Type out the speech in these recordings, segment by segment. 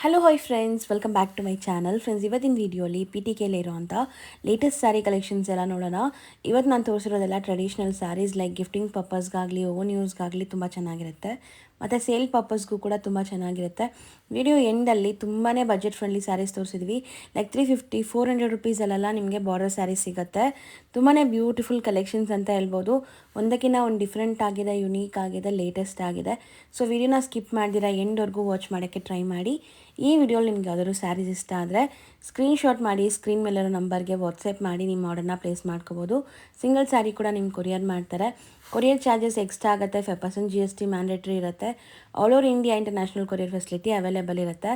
Hello hi friends, welcome back to my channel. Friends, ಇವತ್ತಿನ ವೀಡಿಯೋಲಿ P T ಕೆಲಿ ಇರೋಂಥ latest sari collections ಎಲ್ಲ ನೋಡೋಣ. ಇವತ್ತು ನಾನು ತೋರಿಸಿರೋದೆಲ್ಲ ಟ್ರೆಡಿಷ್ನಲ್ ಸ್ಯಾರೀಸ್, ಲೈಕ್ ಗಿಫ್ಟಿಂಗ್ ಪರ್ಪಸ್ಗಾಗಲಿ ಓನ್ ಯೂಸ್ಗಾಗಲಿ ತುಂಬ ಚೆನ್ನಾಗಿರುತ್ತೆ, ಮತ್ತು ಸೇಲ್ ಪರ್ಪಸ್ಗೂ ಕೂಡ ತುಂಬ ಚೆನ್ನಾಗಿರುತ್ತೆ. ವಿಡಿಯೋ ಎಂಡಲ್ಲಿ ತುಂಬಾ ಬಜೆಟ್ ಫ್ರೆಂಡ್ಲಿ ಸ್ಯಾರೀಸ್ ತೋರಿಸಿದ್ವಿ. ಲೈಕ್ 350-400 ರುಪೀಸಲ್ಲೆಲ್ಲ ನಿಮಗೆ ಬಾರ್ಡರ್ ಸ್ಯಾರೀಸ್ ಸಿಗುತ್ತೆ. ತುಂಬಾ ಬ್ಯೂಟಿಫುಲ್ ಕಲೆಕ್ಷನ್ಸ್ ಅಂತ ಹೇಳ್ಬೋದು. ಒಂದಕ್ಕಿಂತ ಒಂದು ಡಿಫ್ರೆಂಟ್ ಆಗಿದೆ, ಯುನೀಕ್ ಆಗಿದೆ, ಲೇಟೆಸ್ಟ್ ಆಗಿದೆ. ಸೊ ವಿಡಿಯೋನ ಸ್ಕಿಪ್ ಮಾಡ್ದಿರಾ ಎಂಡ್ವರೆಗೂ ವಾಚ್ ಮಾಡೋಕ್ಕೆ ಟ್ರೈ ಮಾಡಿ. ಈ ವಿಡಿಯೋಲಿ ನಿಮ್ಗೆ ಯಾವ್ದಾದ್ರು ಸ್ಯಾರೀಸ್ ಇಷ್ಟ ಆದರೆ ಸ್ಕ್ರೀನ್ಶಾಟ್ ಮಾಡಿ ಸ್ಕ್ರೀನ್ ಮೇಲಿರೋ ನಂಬರ್ಗೆ ವಾಟ್ಸಪ್ ಮಾಡಿ ನಿಮ್ಮ ಆರ್ಡರ್ನ ಪ್ಲೇಸ್ ಮಾಡ್ಕೋಬೋದು. ಸಿಂಗಲ್ ಸ್ಯಾರಿ ಕೂಡ ನಿಮ್ಗೆ ಕೊರಿಯರ್ ಮಾಡ್ತಾರೆ. ಕೊರಿಯರ್ ಚಾರ್ಜಸ್ ಎಕ್ಸ್ಟ್ರಾ ಆಗುತ್ತೆ. 5% GST ಮ್ಯಾಂಡೇಟ್ರಿ ಇರುತ್ತೆ. All over India international courier facility available ಇರುತ್ತೆ.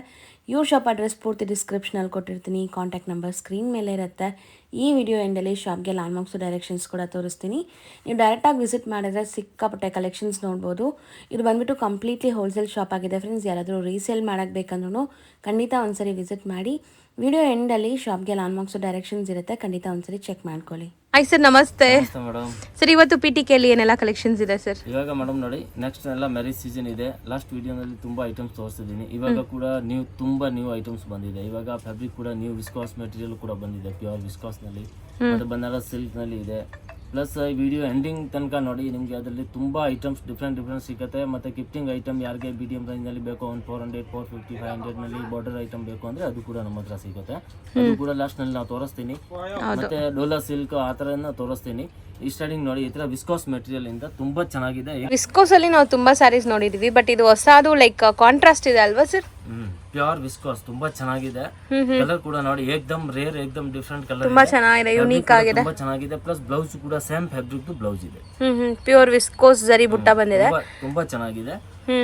ಇವ್ರ ಶಾಪ್ ಅಡ್ರೆಸ್ ಪೂರ್ತಿ ಡಿಸ್ಕ್ರಿಪ್ಷನಲ್ಲಿ ಕೊಟ್ಟಿರ್ತೀನಿ. ಕಾಂಟ್ಯಾಕ್ಟ್ ನಂಬರ್ ಸ್ಕ್ರೀನ್ ಮೇಲೆ ಇರುತ್ತೆ. ಈ ವಿಡಿಯೋ ಎಂಡಲ್ಲಿ ಶಾಪ್ಗೆ ಲ್ಯಾಂಡ್ಮಾರ್ಕ್ಸು ಡೈರೆಕ್ಷನ್ಸ್ ಕೂಡ ತೋರಿಸ್ತೀನಿ. ನೀವು ಡೈರೆಕ್ಟಾಗಿ ವಿಸಿಟ್ ಮಾಡಿದ್ರೆ ಸಿಕ್ಕಾಪಟ್ಟೆ ಕಲೆಕ್ಷನ್ಸ್ ನೋಡ್ಬೋದು. ಇದು ಬಂದುಬಿಟ್ಟು ಕಂಪ್ಲೀಟ್ಲಿ ಹೋಲ್ಸೇಲ್ ಶಾಪ್ ಆಗಿದೆ ಫ್ರೆಂಡ್ಸ್. ಯಾರಾದರೂ ರೀಸೇಲ್ ಮಾಡೋಕ್ಕೆ ಬೇಕಂದ್ರೂ ಖಂಡಿತ ಒಂದ್ಸರಿ ವಿಸಿಟ್ ಮಾಡಿ. ವಿಡಿಯೋ ಎಂಡಲ್ಲಿ ಶಾಪ್ಗೆ ಲ್ಯಾಂಡ್ಮಾರ್ಕ್ಸು ಡೈರೆಕ್ಷನ್ಸ್ ಇರುತ್ತೆ, ಖಂಡಿತ ಒಂದ್ಸರಿ ಚೆಕ್ ಮಾಡ್ಕೊಳ್ಳಿ. ಹಾಯ್ ಸರ್, ನಮಸ್ತೆ ಮೇಡಮ್. ಸರ್, ಇವತ್ತು ಪಿ ಟಿ ಕೆಲಿ ಏನೆಲ್ಲ ಕಲೆಕ್ಷನ್ಸ್ ಇದೆ ಸರ್? ಇವಾಗ ಮೇಡಮ್ ನೋಡಿ, ನೆಕ್ಸ್ಟ್ ಎಲ್ಲ ಮ್ಯಾರೇಜ್ ಸೀಸನ್ ಇದೆ. ಲಾಸ್ಟ್ ವಿಡಿಯೋನಲ್ಲಿ ತುಂಬಾ ಐಟಮ್ಸ್ ತೋರಿಸಿದ್ದೀನಿ. ಇವಾಗ ಕೂಡ ತುಂಬಾ ನ್ಯೂ ಐಟಮ್ಸ್ ಬಂದಿದೆ. ಇವಾಗ ಫ್ಯಾಬ್ರಿಕ್ ಕೂಡ ನ್ಯೂ ವಿಸ್ಕಾಸ್ ಮೆಟೀರಿಯಲ್ ಕೂಡ ಬಂದಿದೆ, ಪ್ಯೂರ್ ವಿಸ್ಕಾಸ್ ನಲ್ಲಿ, ಮತ್ತೆ ಬನಾರಸ್ ಸಿಲ್ಕ್ ನಲ್ಲಿ ಇದೆ. ಪ್ಲಸ್ ಈ ವಿಡಿಯೋ ಎಂಡಿಂಗ್ ತನಕ ನೋಡಿ, ನಿಮಗೆ ಅದರಲ್ಲಿ ತುಂಬಾ ಐಟಮ್ಸ್ ಡಿಫ್ರೆಂಟ್ ಸಿಗುತ್ತೆ. ಮತ್ತೆ ಗಿಫ್ಟಿಂಗ್ ಐಟಮ್ ಯಾರಿಗೆ BDM ರೇಂಜ್ ನಲ್ಲಿ ಬೇಕು, ಒಂದು 400, 450, 500 ನಲ್ಲಿ ಬಾರ್ಡರ್ ಐಟಮ್ ಬೇಕು ಅಂದ್ರೆ ಅದು ಕೂಡ ನಮ್ಮ ಹತ್ರ ಸಿಗುತ್ತೆ. ಅದು ಕೂಡ ಲಾಸ್ಟ್ ನಲ್ಲಿ ನಾವು ತೋರಿಸ್ತೀನಿ. ಮತ್ತೆ ಡೋಲಾ ಸಿಲ್ಕ್ ಆ ತರ ತೋರಿಸ್ತೀನಿ. ಈ ಸ್ಟಾರ್ಟಿಂಗ್ ನೋಡಿ, ಈ ತರ ವಿಸ್ಕಾಸ್ ಮೆಟೀರಿಯಲ್ ಇಂದ ತುಂಬಾ ಚೆನ್ನಾಗಿದೆ. ವಿಸ್ಕೋಸ್ ಅಲ್ಲಿ ನಾವು ತುಂಬಾ ಸ್ಯಾರೀಸ್ ನೋಡಿದೀವಿ, ಬಟ್ ಇದು ಹೊಸದು ಲೈಕ್ ಕಾಂಟ್ರಾಸ್ಟ್ ಇದೆ ಅಲ್ವಾ ಸರ್? ಪ್ಯೂರ್ ವಿಸ್ಕಾಸ್ ತುಂಬಾ ಚೆನ್ನಾಗಿದೆ. ಕಲರ್ ಕೂಡ ನೋಡಿ, ಏಕ್ದಮ್ ರೇರ್, ಏಕ್ದಮ್ ಡಿಫ್ರೆಂಟ್ ಕಲರ್, ತುಂಬಾ ಚೆನ್ನಾಗಿದೆ, ಯೂನಿಕ್ ಆಗಿದೆ, ತುಂಬಾ ಚೆನ್ನಾಗಿದೆ. ಪ್ಲಸ್ ಬ್ಲೌಸ್ ಕೂಡ ಸೇಮ್ ಫ್ಯಾಬ್ರಿಕ್ ಬ್ಲೌಸ್ ಇದೆ. ಪ್ಯೂರ್ ವಿಸ್ಕೋಸ್ ಜರಿ ಬುಟ್ಟ ಬಂದಿದೆ, ತುಂಬಾ ಚೆನ್ನಾಗಿದೆ.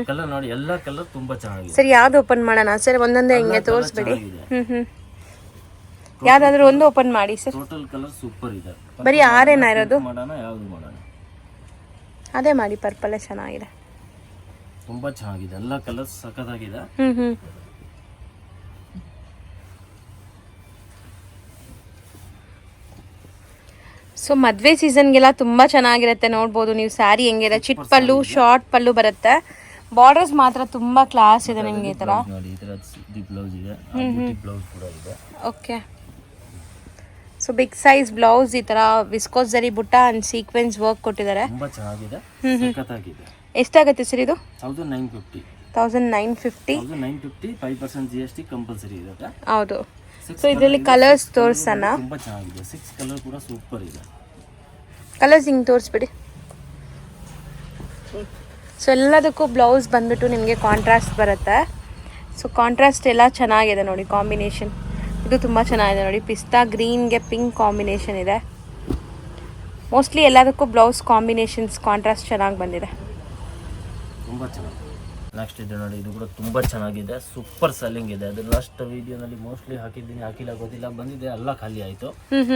ಕಲರ್ ನೋಡಿ, ಎಲ್ಲಾ ಕಲರ್ ತುಂಬಾ ಚೆನ್ನಾಗಿದೆ. ಸರ್, ಯಾವ್ದು ಓಪನ್ ಮಾಡೋಣ ಸರ್? ಒಂದೊಂದೇ ಹಿಂಗೆ ತೋರಿಸ್ಬಿಡಿ. ಯಾವ್ದಾದ್ರು ಒಂದು ಓಪನ್ ಮಾಡಿ ಸರ್. ಟೋಟಲ್ ಕಲರ್ ಸೂಪರ್ ಇದೆ. ಬರೀ ಆರೇನಾ ಇರೋದು? ಮಾಡೋಣ, ಯಾವ್ದು ಮಾಡೋಣ? ಅದೇ ಮಾಡಿ, ಪರ್ಪಲ್ ಚೆನ್ನಾಗಿದೆ, ತುಂಬಾ ಚೆನ್ನಾಗಿದೆ. ಎಲ್ಲಾ ಕಲರ್ ಸಖತ್ತಾಗಿದೆ. ಸೊ ಮದ್ವೆ ಸೀಸನ್ಗೆಲ್ಲ ತುಂಬಾ ಚೆನ್ನಾಗಿರುತ್ತೆ. ನೋಡ್ಬೋದು ನೀವು ಸ್ಯಾರಿ ಹೆಂಗಿದೆ, ಚಿಟ್ ಪಲ್ಲು, ಶಾರ್ಟ್ ಪಲ್ಲು ಬರುತ್ತೆ. ಬಾರ್ಡರ್ಸ್ ಮಾತ್ರ ತುಂಬಾ ಕ್ಲಾಸ್ ಇದೆ ನಿಮ್ಗೆ. ಈ ತರ ನೋಡಿ, ಈ ತರ ಬ್ಲೌಸ್ ಇದೆ, ಬ್ಲೌಸ್ ಕೂಡ ಇದೆ. Okay, so big size blouse, ಈ ತರ ವಿಸ್ಕೋಸ್ ಜರಿ ಬುಟ್ಟ ಅಂಡ್ ಸೀಕ್ವೆನ್ಸ್ ವರ್ಕ್ ಕೊಟ್ಟಿದ್ದಾರೆ. ತುಂಬಾ ಚೆನ್ನಾಗಿದೆ, ಸಖತ್ತಾಗಿದೆ. ಎಷ್ಟಾಗುತ್ತೆ ಸರ್ ಇದು? 1950. 1950. 5% GST ಕಂಪಲ್ಸರಿ ಇರುತ್ತೆ. ಹೌದು. ಸೊ ಇದರಲ್ಲಿ ಕಲರ್ಸ್ ತೋರ್ಸೋಣ. ತುಂಬಾ ಚೆನ್ನಾಗಿದೆ. 6 ಕಲರ್ ಕೂಡ ಸೂಪರ್ ಇದೆ. ಕಲರ್ಸ್ ಹಿಂಗೆ ತೋರಿಸ್ಬಿಡಿ. ಸೊ ಎಲ್ಲದಕ್ಕೂ ಬ್ಲೌಸ್ ಬಂದ್ಬಿಟ್ಟು ನಿಮಗೆ ಕಾಂಟ್ರಾಸ್ಟ್ ಬರುತ್ತೆ. ಸೊ ಕಾಂಟ್ರಾಸ್ಟ್ ಎಲ್ಲ ಚೆನ್ನಾಗಿದೆ ನೋಡಿ, ಕಾಂಬಿನೇಷನ್ ಇದು ತುಂಬ ಚೆನ್ನಾಗಿದೆ ನೋಡಿ. ಪಿಸ್ತಾ ಗ್ರೀನ್ಗೆ ಪಿಂಕ್ ಕಾಂಬಿನೇಷನ್ ಇದೆ. ಮೋಸ್ಟ್ಲಿ ಎಲ್ಲದಕ್ಕೂ ಬ್ಲೌಸ್ ಕಾಂಬಿನೇಷನ್ಸ್ ಕಾಂಟ್ರಾಸ್ಟ್ ಚೆನ್ನಾಗಿ ಬಂದಿದೆ. ತುಂಬಾ ಚೆನ್ನಾಗಿದೆ. ನೆಕ್ಸ್ಟ್ ಇದೆ ನೋಡಿ, ಇದು ಕೂಡ ತುಂಬಾ ಚೆನ್ನಾಗಿದೆ, ಸೂಪರ್ ಸೆಲ್ಲಿಂಗ್ ಇದೆ. ಅದು ಲಾಸ್ಟ್ ವಿಡಿಯೋನಲ್ಲಿ ಮೋಸ್ಟ್ಲಿ ಹಾಕಿದ್ದೀನಿ, ಹಾಕಿಲ್ಲ ಗೊತ್ತಿಲ್ಲ, ಬಂದಿದೆ ಎಲ್ಲ ಖಾಲಿ ಆಯ್ತು.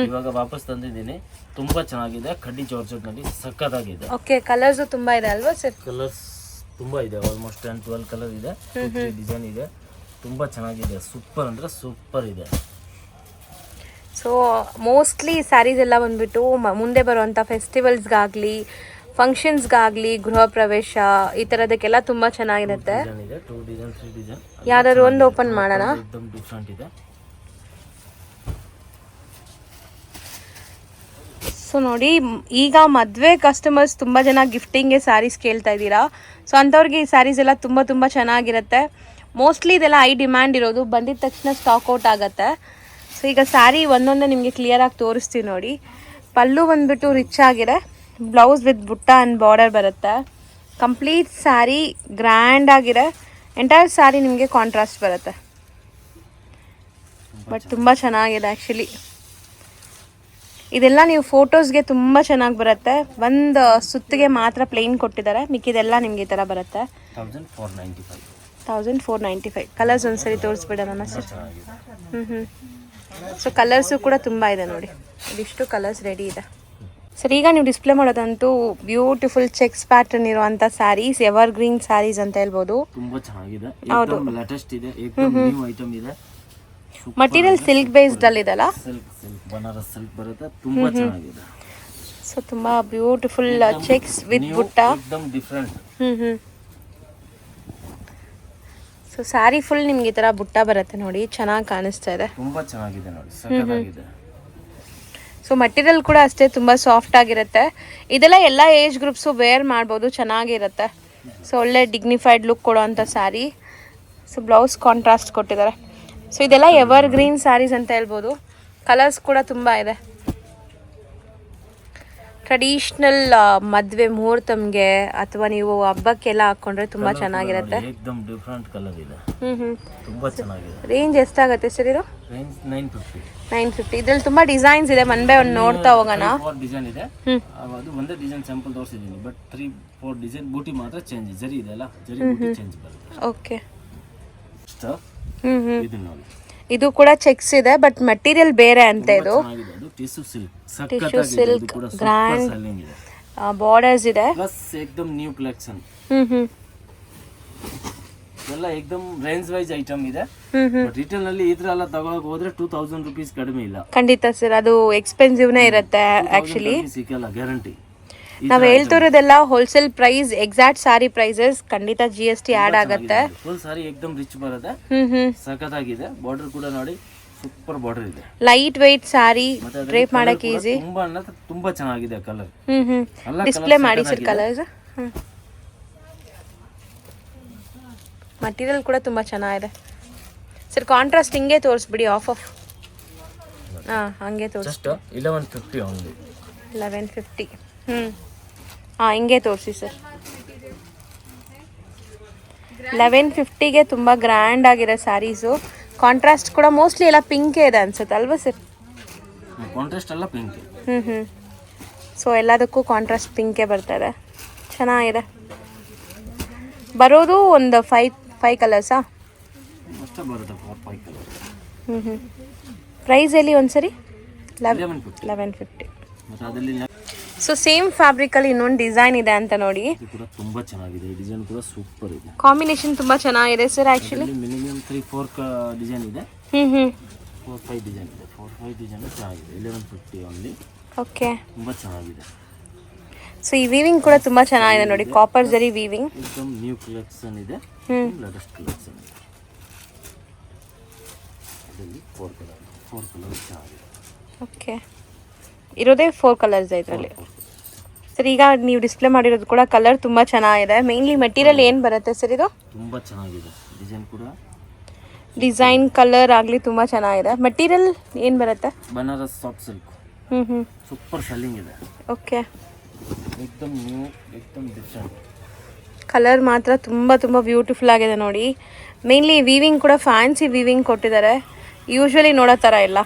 ಇವಾಗ ವಾಪಸ್ ತಂದಿದ್ದೀನಿ. ತುಂಬಾ ಚೆನ್ನಾಗಿದೆ, ಕಡ್ಡಿ ಜಾರ್ಜೆಟ್ ನಲ್ಲಿ ಸಕ್ಕತ್ತಾಗಿದೆ. ಓಕೆ, ಕಲರ್ಸ್ ತುಂಬಾ ಇದೆ ಅಲ್ವಾ ಸರ್? ಕಲರ್ಸ್ ತುಂಬಾ ಇದೆ, ಆಲ್ಮೋಸ್ಟ್ 10-12 ಕಲರ್ ಇದೆ, ಡಿಸೈನ್ ಇದೆ. ತುಂಬಾ ಚೆನ್ನಾಗಿದೆ, ಸೂಪರ್ ಅಂದ್ರೆ ಸೂಪರ್ ಇದೆ. ಸೊ ಮೋಸ್ಟ್ಲಿ ಸ್ಯಾರೀಸ್ ಎಲ್ಲ ಬಂದ್ಬಿಟ್ಟು ಮುಂದೆ ಬರುವಂಥ ಫೆಸ್ಟಿವಲ್ಸ್ಗಾಗಲಿ, ಫಂಕ್ಷನ್ಸ್ಗಾಗಲಿ, ಗೃಹ ಪ್ರವೇಶ ಈ ಥರದಕ್ಕೆಲ್ಲ ತುಂಬ ಚೆನ್ನಾಗಿರುತ್ತೆ. ಯಾವ್ದಾದ್ರು ಒಂದು ಓಪನ್ ಮಾಡೋಣ. ಡಿಫ್ರೆಂಟ್ ಇದೆ. ಸೊ ನೋಡಿ, ಈಗ ಮದುವೆ ಕಸ್ಟಮರ್ಸ್ ತುಂಬ ಜನ ಗಿಫ್ಟಿಂಗ್ಗೆ ಸ್ಯಾರೀಸ್ ಕೇಳ್ತಾ ಇದ್ದೀರಾ. ಸೊ ಅಂಥವ್ರಿಗೆ ಈ ಸ್ಯಾರೀಸ್ ಎಲ್ಲ ತುಂಬ ತುಂಬ ಚೆನ್ನಾಗಿರುತ್ತೆ. ಮೋಸ್ಟ್ಲಿ ಇದೆಲ್ಲ ಹೈ ಡಿಮ್ಯಾಂಡ್ ಇರೋದು, ಬಂದಿದ ತಕ್ಷಣ ಸ್ಟಾಕ್ ಔಟ್ ಆಗುತ್ತೆ. ಸೊ ಈಗ ಸ್ಯಾರಿ ಒಂದೊಂದೇ ನಿಮಗೆ ಕ್ಲಿಯರಾಗಿ ತೋರಿಸ್ತೀವಿ ನೋಡಿ. ಪಲ್ಲು ಬಂದ್ಬಿಟ್ಟು ರಿಚ್ ಆಗಿದೆ, ಬ್ಲೌಸ್ ವಿತ್ ಬುಟ್ಟ ಆ್ಯಂಡ್ ಬಾರ್ಡರ್ ಬರುತ್ತೆ. ಕಂಪ್ಲೀಟ್ ಸ್ಯಾರಿ ಗ್ರ್ಯಾಂಡ್ ಆಗಿದೆ. ಎಂಟೈರ್ ಸ್ಯಾರಿ ನಿಮಗೆ ಕಾಂಟ್ರಾಸ್ಟ್ ಬರುತ್ತೆ, ಬಟ್ ತುಂಬ ಚೆನ್ನಾಗಿದೆ ಆ್ಯಕ್ಚುಲಿ. ಇದೆಲ್ಲ ನೀವು ಫೋಟೋಸ್ಗೆ ತುಂಬ ಚೆನ್ನಾಗಿ ಬರುತ್ತೆ. ಒಂದು ಸುತ್ತಿಗೆ ಮಾತ್ರ ಪ್ಲೇನ್ ಕೊಟ್ಟಿದ್ದಾರೆ, ಮಿಕ್ಕಿದೆಲ್ಲ ನಿಮಗೆ ಈ ಥರ ಬರುತ್ತೆ. 1495. ಕಲರ್ಸ್ ಒಂದ್ಸರಿ ತೋರಿಸ್ಬಿಡೋಣ ಸರ್. ಸೊ ಕಲರ್ಸು ಕೂಡ ತುಂಬ ಇದೆ ನೋಡಿ, ಇದಿಷ್ಟು ಕಲರ್ಸ್ ರೆಡಿ ಇದೆ ಸರ್. ಈಗ ನೀವು ಡಿಸ್ಪ್ಲೇ ಮಾಡೋದಂತೂ ಬ್ಯೂಟಿಫುಲ್ ಚೆಕ್ಸ್ ಪ್ಯಾಟರ್ನ್ ಇರುವಂತ ಸ್ಯಾರೀಸ್, ಎವರ್ ಗ್ರೀನ್ ಸ್ಯಾರೀಸ್ ಅಂತ ಹೇಳ್ಬೋದು. ತುಂಬಾ ಚೆನ್ನಾಗಿದೆ. ಹೌದು, ಲೇಟೆಸ್ಟ್ ಇದೆ, ಏಕದಮ್ ನ್ಯೂ ಐಟಮ್ ಇದೆ. ಮಟೀರಿಯಲ್ ಸಿಲ್ಕ್ ಬೇಸ್ಡ್ ಅಲ್ಲಿ ಇದೆಲ್ಲ, ಸಿಲ್ಕ್ ಬನಾರಸ್ ಸಿಲ್ಕ್ ಬರುತ್ತೆ. ತುಂಬಾ ಚೆನ್ನಾಗಿದೆ. ಸೊ ತುಂಬಾ ಬ್ಯೂಟಿಫುಲ್ ಚೆಕ್ಸ್ ವಿತ್ ಬುಟ್ಟ, ಏಕದಮ್ ಡಿಫರೆಂಟ್. ಸೊ ಸ್ಯಾರಿ ಫುಲ್ ನಿಮ್ಗೆ ಈ ಥರ ಬುಟ್ಟ ಬರುತ್ತೆ ನೋಡಿ, ಚೆನ್ನಾಗಿ ಕಾಣಿಸ್ತಾ ಇದೆ. ತುಂಬಾ ಚೆನ್ನಾಗಿದೆ ನೋಡಿ, ಸಖತ್ತಾಗಿದೆ. ಸೊ ಮಟೀರಿಯಲ್ ಕೂಡ ಅಷ್ಟೇ ತುಂಬ ಸಾಫ್ಟ್ ಆಗಿರುತ್ತೆ. ಇದೆಲ್ಲ ಎಲ್ಲ ಏಜ್ ಗ್ರೂಪ್ಸು ವೇರ್ ಮಾಡ್ಬೋದು, ಚೆನ್ನಾಗಿರುತ್ತೆ. ಸೊ ಒಳ್ಳೆ ಡಿಗ್ನಿಫೈಡ್ ಲುಕ್ ಕೊಡೋವಂಥ ಸ್ಯಾರಿ. ಸೊ ಬ್ಲೌಸ್ ಕಾಂಟ್ರಾಸ್ಟ್ ಕೊಟ್ಟಿದ್ದಾರೆ. ಸೊ ಇದೆಲ್ಲ ಎವರ್ ಗ್ರೀನ್ ಸ್ಯಾರೀಸ್ ಅಂತ ಹೇಳ್ಬೋದು. ಕಲರ್ಸ್ ಕೂಡ ತುಂಬ ಇದೆ. ಟ್ರೆಡಿಷ್ನಲ್ ಮದುವೆ ಮುಹೂರ್ತಮ್ಗೆ ಅಥವಾ ನೀವು ಹಬ್ಬಕ್ಕೆಲ್ಲ ಹಾಕೊಂಡ್ರೆ ತುಂಬ ಚೆನ್ನಾಗಿರುತ್ತೆ. ಏಕ್ದಮ್ ಡಿಫರೆಂಟ್ ಕಲರ್ ಇದೆ, ತುಂಬಾ ಚೆನ್ನಾಗಿದೆ. ರೇಂಜ್ ಎಷ್ಟಾಗುತ್ತೆ ಸರ್ ಇದು? ರೇಂಜ್ 950. 950. ಇದ್ರಲ್ಲಿ ತುಂಬ ಡಿಸೈನ್ಸ್ ಇದೆ, ಒನ್ ನೋಡ್ತಾ ಹೋಗೋಣ. 4 ಡಿಸೈನ್ ಇದೆ. ಅದು ಒಂದೇ ಡಿಸೈನ್ ಸ್ಯಾಂಪಲ್ ತೋರಿಸಿದ್ದೀನಿ, ಬಟ್ 3-4 ಡಿಸೈನ್ ಬೂಟಿ ಮಾತ್ರ ಚೇಂಜ್. ಜರಿ ಇದೆ ಅಲ್ಲ, ಜರಿ ಬೂಟಿ ಚೇಂಜ್ ಬರುತ್ತೆ. ಓಕೆ. ಇದು ನೋಡಿ, ಇದು ಕೂಡ ಚೆಕ್ಸ್ ಇದೆ, ಬಟ್ ಮೆಟೀರಿಯಲ್ ಬೇರೆ ಅಂತ. ಇದು tissue silk, tissue silk, grand borders ಇದೆ. ಪ್ಲಸ್ ಏಕ್ದಮ್ ನ್ಯೂ ಕಲೆಕ್ಷನ್. ಎಲ್ಲ ಏಕ್ದಮ್ ರೇಂಜ್ ವೈಸ್ ಐಟಮ್ ಇದೆ. ಬಟ್ ರಿಟೇಲ್ ನಲ್ಲಿ ಈ ತರ ಎಲ್ಲ ತಗೊಳಕ್ ಹೋದ್ರೆ 2000 ರೂಪೀಸ್ ಕಡಿಮೆ ಇಲ್ಲ. ಖಂಡಿತ ಸರ್, ಅದು ಎಕ್ಸ್ಪೆನ್ಸಿವ್ನೇ ಇರುತ್ತೆ ಆಕ್ಚುಲಿ. ಸಿಕ್ಕಲ್ಲ, ಗ್ಯಾರಂಟಿ. ನಾವು ಹೇಳ್ತಿರೋದೆಲ್ಲ ಹೋಲ್ಸೇಲ್ ಪ್ರೈಸ್, ಎಕ್ಸಾಕ್ಟ್ ಸಾರಿ ಪ್ರೈಸಸ್. ಖಂಡಿತ GST ಆಡ್ ಆಗುತ್ತೆ. ಫುಲ್ ಸಾರಿ ಏಕ್ದಮ್ ರಿಚ್ ಬರುತ್ತೆ, ಸಖತ್ತಾಗಿದೆ. ಬಾರ್ಡರ್ ಕೂಡ ನೋಡಿ, ಸೂಪರ್ ಬಾರ್ಡರ್ ಇದೆ. ಲೈಟ್ ವೆಯ್ಟ್ ಸಾರಿ, ಡ್ರೇಪ್ ಮಾಡಕ್ಕೆ ಈಸಿ. ತುಂಬಾ ಚೆನ್ನಾಗಿದೆ ಕಲರ್. ಡಿಸ್ಪ್ಲೇ ಮಾಡಿ ಸರ್ ಕಲರ್ಸ್. ಮಟೀರಿಯಲ್ ಕೂಡ ತುಂಬ ಚೆನ್ನಾಗಿದೆ ಸರ್. ಕಾಂಟ್ರಾಸ್ಟ್ ಹಿಂಗೆ ತೋರಿಸ್ಬಿಡಿ, ಆಫ್ ಹಂಗೆ ತೋರಿಸಿ. Just 1150 only. 1150. ಹಿಂಗೆ ತೋರಿಸಿ ಸರ್. 1150ಗೆ ತುಂಬ ಗ್ರ್ಯಾಂಡ್ ಆಗಿರೋ ಸ್ಯಾರೀಸು. ಕಾಂಟ್ರಾಸ್ಟ್ ಕೂಡ ಮೋಸ್ಟ್ಲಿ ಎಲ್ಲ ಪಿಂಕೇ ಇದೆ ಅನ್ಸುತ್ತೆ ಅಲ್ವಾ ಸರ್? ಕಾಂಟ್ರಾಸ್ಟ್ ಎಲ್ಲ ಪಿಂಕ್. ಸೊ ಎಲ್ಲದಕ್ಕೂ ಕಾಂಟ್ರಾಸ್ಟ್ ಪಿಂಕೇ ಬರ್ತಾ ಇದೆ, ಚೆನ್ನಾಗಿದೆ. ಬರೋದು ಒಂದು 5 ಕಲರ್ಸಾ? ಪ್ರೈಸ್ ಎಲ್ಲಿ ಒಂದ್ಸರಿ? 1150. ಸೊ ಸೇಮ್ ಫ್ಯಾಬ್ರಿಕಲ್ಲಿ ಇನ್ನೊಂದು ಡಿಸೈನ್ ಇದೆ ಅಂತ ನೋಡಿ. ತುಂಬಾ ಚೆನ್ನಾಗಿದೆ, ಡಿಸೈನ್ ಕೂಡ ಸೂಪರ್ ಇದೆ. ಕಾಂಬಿನೇಷನ್ ತುಂಬಾ ಚೆನ್ನಾಗಿದೆ ಸರ್. ಆಕ್ಚುಲಿ ಮಿನಿಮಮ್ 3-4 ಡಿಸೈನ್ ಇದೆ. 4-5 ಡಿಸೈನ್ ಇದೆ. 4-5 ಡಿಸೈನ್ ಚೆನ್ನಾಗಿದೆ. 1150 ಓನ್ಲಿ. ಓಕೆ, ತುಂಬಾ ಚೆನ್ನಾಗಿದೆ. ಸೊ ಈ ವೀವಿಂಗ್ ಕೂಡ ತುಂಬಾ ಚೆನ್ನಾಗಿದೆ ನೋಡಿ, ಕಾಪರ್ ಜರಿ ವೀವಿಂಗ್. एकदम ನ್ಯೂ ಕಲೆಕ್ಷನ್ ಇದೆ, ಲೇಟೆಸ್ಟ್ ಕಲೆಕ್ಷನ್ ಇದೆ. ಇದರಲ್ಲಿ 4 ಕಲರ್ ಚೆನ್ನಾಗಿದೆ. ಓಕೆ, ಇರೋದೇ 4 ಕಲರ್ಸ್ ಇದರಲ್ಲಿ. ಸರ್ ಈಗ ನೀವು ಡಿಸ್ಪ್ಲೇ ಮಾಡಿರೋದು ಕೂಡ ಕಲರ್ ತುಂಬ ಚೆನ್ನಾಗಿದೆ. ಮೇನ್ಲಿ ಮೆಟೀರಿಯಲ್ ಏನು ಬರುತ್ತೆ ಸರ್ ಇದು? ತುಂಬ ಚೆನ್ನಾಗಿದೆ. ಡಿಸೈನ್ ಕೂಡ, ಡಿಸೈನ್ ಕಲರ್ ಆಗಲಿ ತುಂಬ ಚೆನ್ನಾಗಿದೆ. ಮೆಟೀರಿಯಲ್ ಏನು ಬರುತ್ತೆ? Banaras soft silk. Super selling ಇದೆ. ಓಕೆ, ಏಕ್ದಮ್ ನ್ಯೂ, ಏಕ್ದಮ್ ಡಿಫರೆಂಟ್. ಕಲರ್ ಮಾತ್ರ ತುಂಬ ತುಂಬ ಬ್ಯೂಟಿಫುಲ್ ಆಗಿದೆ ನೋಡಿ. ಮೇನ್ಲಿ ವೀವಿಂಗ್ ಕೂಡ ಫ್ಯಾನ್ಸಿ ವೀವಿಂಗ್ ಕೊಟ್ಟಿದ್ದಾರೆ, ಯೂಶ್ವಲಿ ನೋಡೋ ಥರ ಇಲ್ಲ.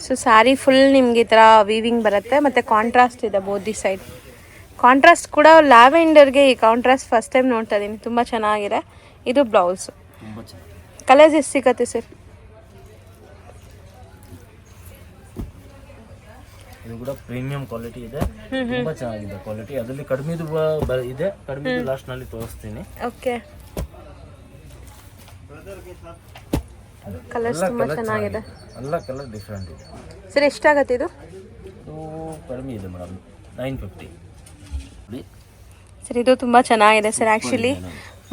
ಸೊ ಸ್ಯಾರಿ ಫುಲ್ ನಿಮ್ಗೆ ಈ ಥರ ವೀವಿಂಗ್ ಬರುತ್ತೆ, ಮತ್ತು ಕಾಂಟ್ರಾಸ್ಟ್ ಇದೆ ಬೋತ್ ದಿ ಸೈಡ್. ಕಾಂಟ್ರಾಸ್ಟ್ ಕೂಡ ಲ್ಯಾವೆಂಡರ್ಗೆ ಈ ಕಾಂಟ್ರಾಸ್ಟ್ ಫಸ್ಟ್ ಟೈಮ್ ನೋಡ್ತಾ ಇದ್ದೀನಿ, ತುಂಬ ಚೆನ್ನಾಗಿದೆ. ಇದು ಬ್ಲೌಸ್. ಕಲರ್ಸ್ ಎಷ್ಟು ಸಿಗುತ್ತೆ ಸರ್? ಇದು ಕೂಡ ಪ್ರೀಮಿಯಂ ಕ್ವಾಲಿಟಿ ಇದೆ, ತುಂಬಾ ಚೆನ್ನಾಗಿದೆ ಕ್ವಾಲಿಟಿ. ಅದರಲ್ಲಿ ಕಡಿಮೆದು ಇದೆ, ಕಡಿಮೆದು ಲಾಸ್ಟ್ ನಲ್ಲಿ ತೋರಿಸ್ತೀನಿ. ಓಕೆ, ಕಲರ್ಸ್ ತುಂಬಾ ಚೆನ್ನಾಗಿದೆ. ಎಲ್ಲ ಕಲರ್ ಡಿಫರೆಂಟ್ ಇದೆ. ಸರ್ ಎಷ್ಟಾಗತ್ತೆ ಇದು? ಇದು ಕಡಿಮೆ ಇದೆ ಮೇಡಮ್, 950. ಸರ್ ಇದು ತುಂಬ ಚೆನ್ನಾಗಿದೆ ಸರ್. ಆ್ಯಕ್ಚುಲಿ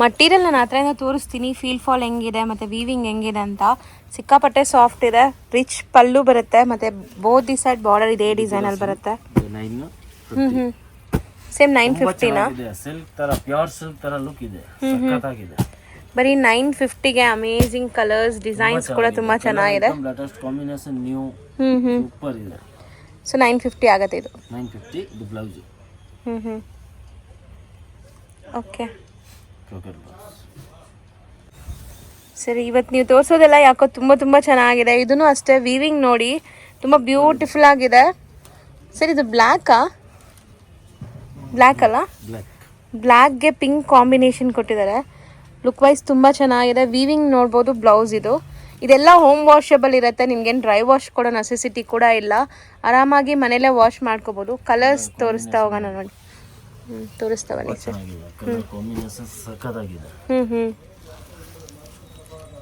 ಮಟೀರಿಯಲ್ ನಾನು ಹತ್ರದಿಂದ ತೋರಿಸ್ತೀನಿ, ಫೀಲ್ ಫಾಲ್ ಹೆಂಗಿದೆ ಮತ್ತು ವೀವಿಂಗ್ ಹೆಂಗಿದೆ ಅಂತ. ಸಿಕ್ಕಾಪಟ್ಟೆ ಸಾಫ್ಟ್ ಇದೆ, ರಿಚ್ ಪಲ್ಲು ಬರುತ್ತೆ, ಮತ್ತು ಬೋತ್ ದಿ ಸೈಡ್ ಬಾರ್ಡರ್ ಇದೇ ಡಿಸೈನಲ್ಲಿ ಬರುತ್ತೆ. ಸೇಮ್ 950ನಾ? ಸಿಲ್ಕ್ ತರ, ಪ್ಯೂರ್ ಸಿಲ್ಕ್ ತರ ಲುಕ್ ಇದೆ, ಸಖತ್ತಾಗಿದೆ. ಬರೀ 950ಗೆ ಅಮೇಜಿಂಗ್ ಕಲರ್ಸ್, ಡಿಸೈನ್ಸ್ ಕೂಡ ತುಂಬ ಚೆನ್ನಾಗಿದೆ. ಲೇಟೆಸ್ಟ್ ಕಾಂಬಿನೇಷನ್, ನ್ಯೂ, ಸೂಪರ್ ಇದೆ. ಸೊ 950 ಆಗುತ್ತೆ ಇದು. 950 ಇದು ಬ್ಲೌಸ್. ಓಕೆ ಸರಿ, ಇವತ್ತು ನೀವು ತೋರಿಸೋದೆಲ್ಲ ಯಾಕೋ ತುಂಬ ತುಂಬ ಚೆನ್ನಾಗಿದೆ. ಇದೂ ಅಷ್ಟೇ, ವೀವಿಂಗ್ ನೋಡಿ ತುಂಬ ಬ್ಯೂಟಿಫುಲ್ ಆಗಿದೆ. ಸರ್ ಇದು ಬ್ಲ್ಯಾಕಾ? ಬ್ಲ್ಯಾಕ್ ಅಲ್ಲ, ಬ್ಲ್ಯಾಕ್ಗೆ ಪಿಂಕ್ ಕಾಂಬಿನೇಷನ್ ಕೊಟ್ಟಿದ್ದಾರೆ. ಲುಕ್ ವೈಸ್ ತುಂಬ ಚೆನ್ನಾಗಿದೆ. ವೀವಿಂಗ್ ನೋಡ್ಬೋದು. ಬ್ಲೌಸ್ ಇದೆಲ್ಲ ಹೋಮ್ ವಾಷಬಲ್ ಇರುತ್ತೆ, ನಿಮ್ಗೇನು ಡ್ರೈ ವಾಶ್ ಕೊಡೋ ನೆಸೆಸಿಟಿ ಕೂಡ ಇಲ್ಲ. ಆರಾಮಾಗಿ ಮನೇಲೇ ವಾಶ್ ಮಾಡ್ಕೋಬೋದು. ಕಲರ್ಸ್ ತೋರಿಸ್ತಾ ಹೋಗೋಣ ನೋಡಿ. ತೋರಿಸ್ತಾ ಬನ್ನಿ ಸರ್.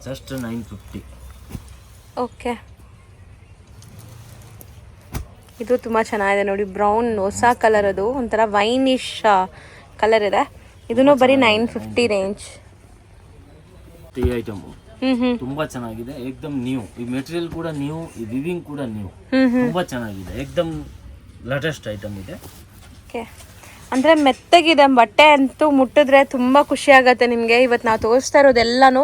ಜಸ್ಟ್ 950. ಓಕೆ, ಇದು ತುಂಬ ಚೆನ್ನಾಗಿದೆ ನೋಡಿ. ಬ್ರೌನ್ ಹೊಸ ಕಲರ್, ಅದು ಒಂಥರ ವೈನಿಶ್ ಕಲರ್ ಇದೆ. ಇದನ್ನು ಬರೀ 950 ರೇಂಜ್. ಈ ಐಟಮ್ ಹ್ಮ್ ತುಂಬಾ ಚೆನ್ನಾಗಿದೆ, ಏಕ್ದಮ್ ನ್ಯೂ. ಈ ಮೆಟೀರಿಯಲ್ ಕೂಡ ನ್ಯೂ, ಈ ವಿವಿಂಗ್ ಕೂಡ ನ್ಯೂ, ತುಂಬಾ ಚೆನ್ನಾಗಿದೆ, ಏಕ್ದಮ್ ಲೇಟೆಸ್ಟ್ ಐಟಮ್ ಇದೆ. ಓಕೆ, ಅಂದರೆ ಮೆತ್ತಗಿದೆ ಬಟ್ಟೆ ಅಂತೂ ಮುಟ್ಟಿದ್ರೆ ತುಂಬ ಖುಷಿ ಆಗುತ್ತೆ ನಿಮಗೆ. ಇವತ್ತು ನಾವು ತೋರಿಸ್ತಾ ಇರೋದೆಲ್ಲನೂ